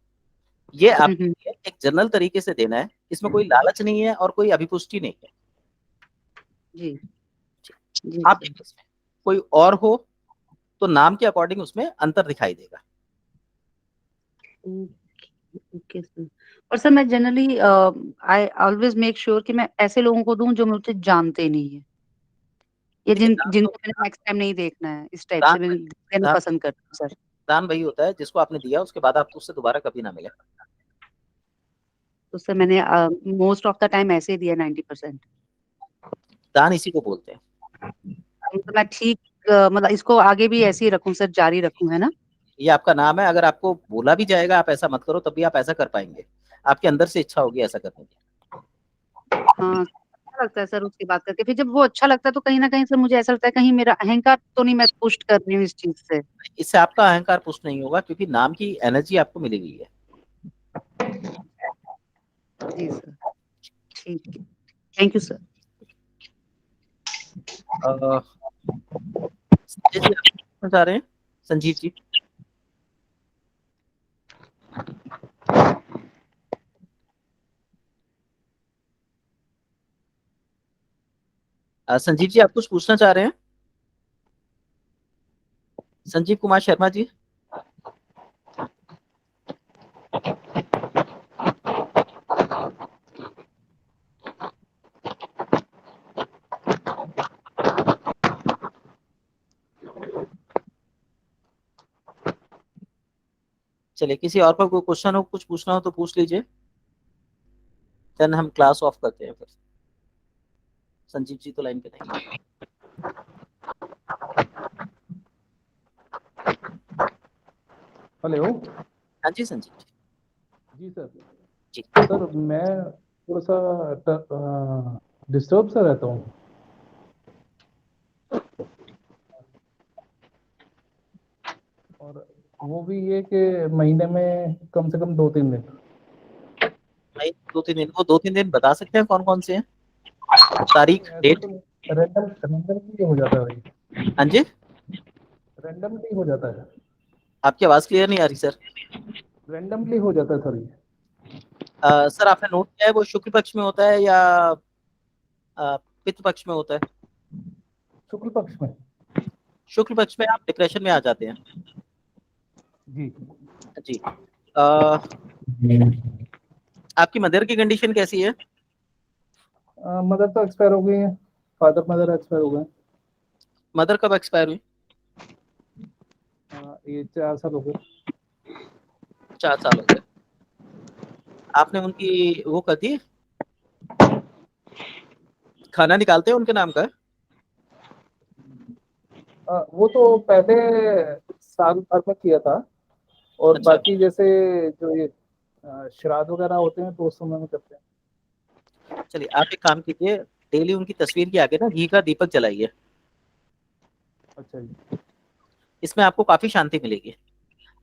ये आपके लिए एक जनरल तरीके से देना है। इसमें कोई लालच नहीं है और कोई अभिपुष्टि नहीं है। जी जी आप इसमें कोई और हो तो नाम के अकॉर्डिंग उसमें अंतर दिखाई देगा। Okay sir. और सर मैं generally I always make sure कि मैं ऐसे लोगों को दूं जो मुझे जानते नहीं है, या जिनको मैंने नेक्स्ट टाइम नहीं देखना है, इस टाइप से मैं देना पसंद करती हूँ सर। दान वही होता है जिसको आपने दिया उसके बाद आप उससे दोबारा कभी ना मिले। तो सर मैंने मोस्ट ऑफ द टाइम ऐसे ही दिया 90%। दान इसी को बोलते हैं। तो मैं ठीक मतलब इसको आगे भी ऐसे ही रखूं सर, जारी रखूं, है ना? ये आपका नाम है, अगर आपको बोला भी जाएगा आप ऐसा मत करो, तब भी आप ऐसा कर पाएंगे। आपके अंदर से इच्छा होगी ऐसा करने की। हाँ, अच्छा लगता है सर उसकी बात करके। फिर जब वो अच्छा लगता है तो कहीं ना कहीं सर मुझे ऐसा लगता है कहीं मेरा अहंकार तो नहीं मैं पुष्ट कर रही हूँ इस चीज से। इससे आपका अहंकार पुष्ट नहीं होगा, क्योंकि नाम की एनर्जी आपको मिली हुई है। जी सर, ठीक है, thank you sir. Sanjay ji, आप पूछना चाह रहे हैं? संजीव जी, संजीव जी आप कुछ पूछना चाह रहे हैं? संजीव कुमार शर्मा जी। चलिए, किसी और पर कोई क्वेश्चन हो, कुछ पूछना हो तो पूछ लीजिए, देन हम क्लास ऑफ करते हैं फिर। संजीव जी तो लाइन पे नहीं है। हेलो। हाँ जी संजीव जी। जी सर। जी सर मैं थोड़ा सा डिस्टर्ब सा रहता हूँ। और वो भी ये कि महीने में कम से कम 2-3 दिन। नहीं, 2-3 दिन, वो 2-3 दिन बता सकते हैं कौन कौन से हैं? तारीख, ऐसा डेट? तो रैंडमली हो जाता है भाई। हाँ जी, रैंडमली हो जाता है। आपकी आवाज क्लियर नहीं आ रही सर। रैंडमली हो जाता है सर ये। सर आपने नोट किया है वो शुक्ल पक्ष में होता है या पितृ पक्ष में होता है? शुक्ल पक्ष में। शुक्ल पक्ष में आप डिप्रेशन में आ जाते हैं। जी। जी। आपकी मदर की कंडीशन कैसी है? मदर तो एक्सपायर हो गई है। फादर मदर एक्सपायर हो गए। मदर कब एक्सपायर हुई? ये 4 साल हो गए। 4 साल हो गए। आपने उनकी वो कर दी, खाना निकालते हैं उनके नाम का? वो तो पहले साल भर में किया था। और अच्छा। बाकी जैसे जो ये श्राद्ध वगैरह होते हैं तो उस समय में करते हैं। चलिए, आप एक काम कीजिए, डेली उनकी तस्वीर के आगे ना घी का दीपक जलाइए। अच्छा जी। इसमें आपको काफी शांति मिलेगी।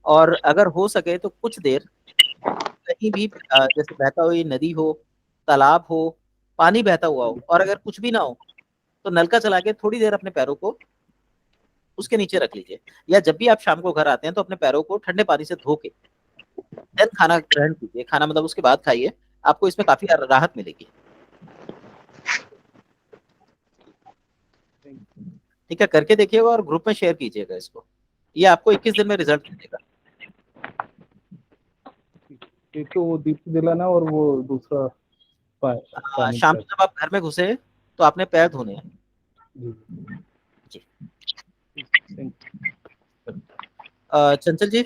और अगर हो सके तो कुछ देर कहीं भी जैसे बहता हुई नदी हो, तालाब हो, पानी बहता हुआ हो, और अगर कुछ भी ना हो तो नलका चला के थोड़ी देर अपने पैरों को उसके नीचे रख लीजिए। या जब भी आप शाम को घर आते हैं तो अपने पैरों को ठंडे पानी से धो के देन खाना ग्रहण कीजिए। खाना मतलब उसके बाद खाइए, आपको इसमें काफी राहत मिलेगी। ठीक है, करके देखिएगा और ग्रुप में शेयर कीजिएगा इसको। ये आपको 21 दिन में रिजल्ट मिलेगा। एक तो वो दीप जलाना और वो दूसरा पानी शाम को जब आप घर में घुसे तो आपने पैर धोने हैं। जी। चंचल जी।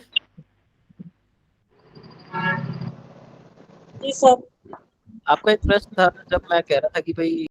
जी सर। आपका एक प्रश्न था जब मैं कह रहा था कि भाई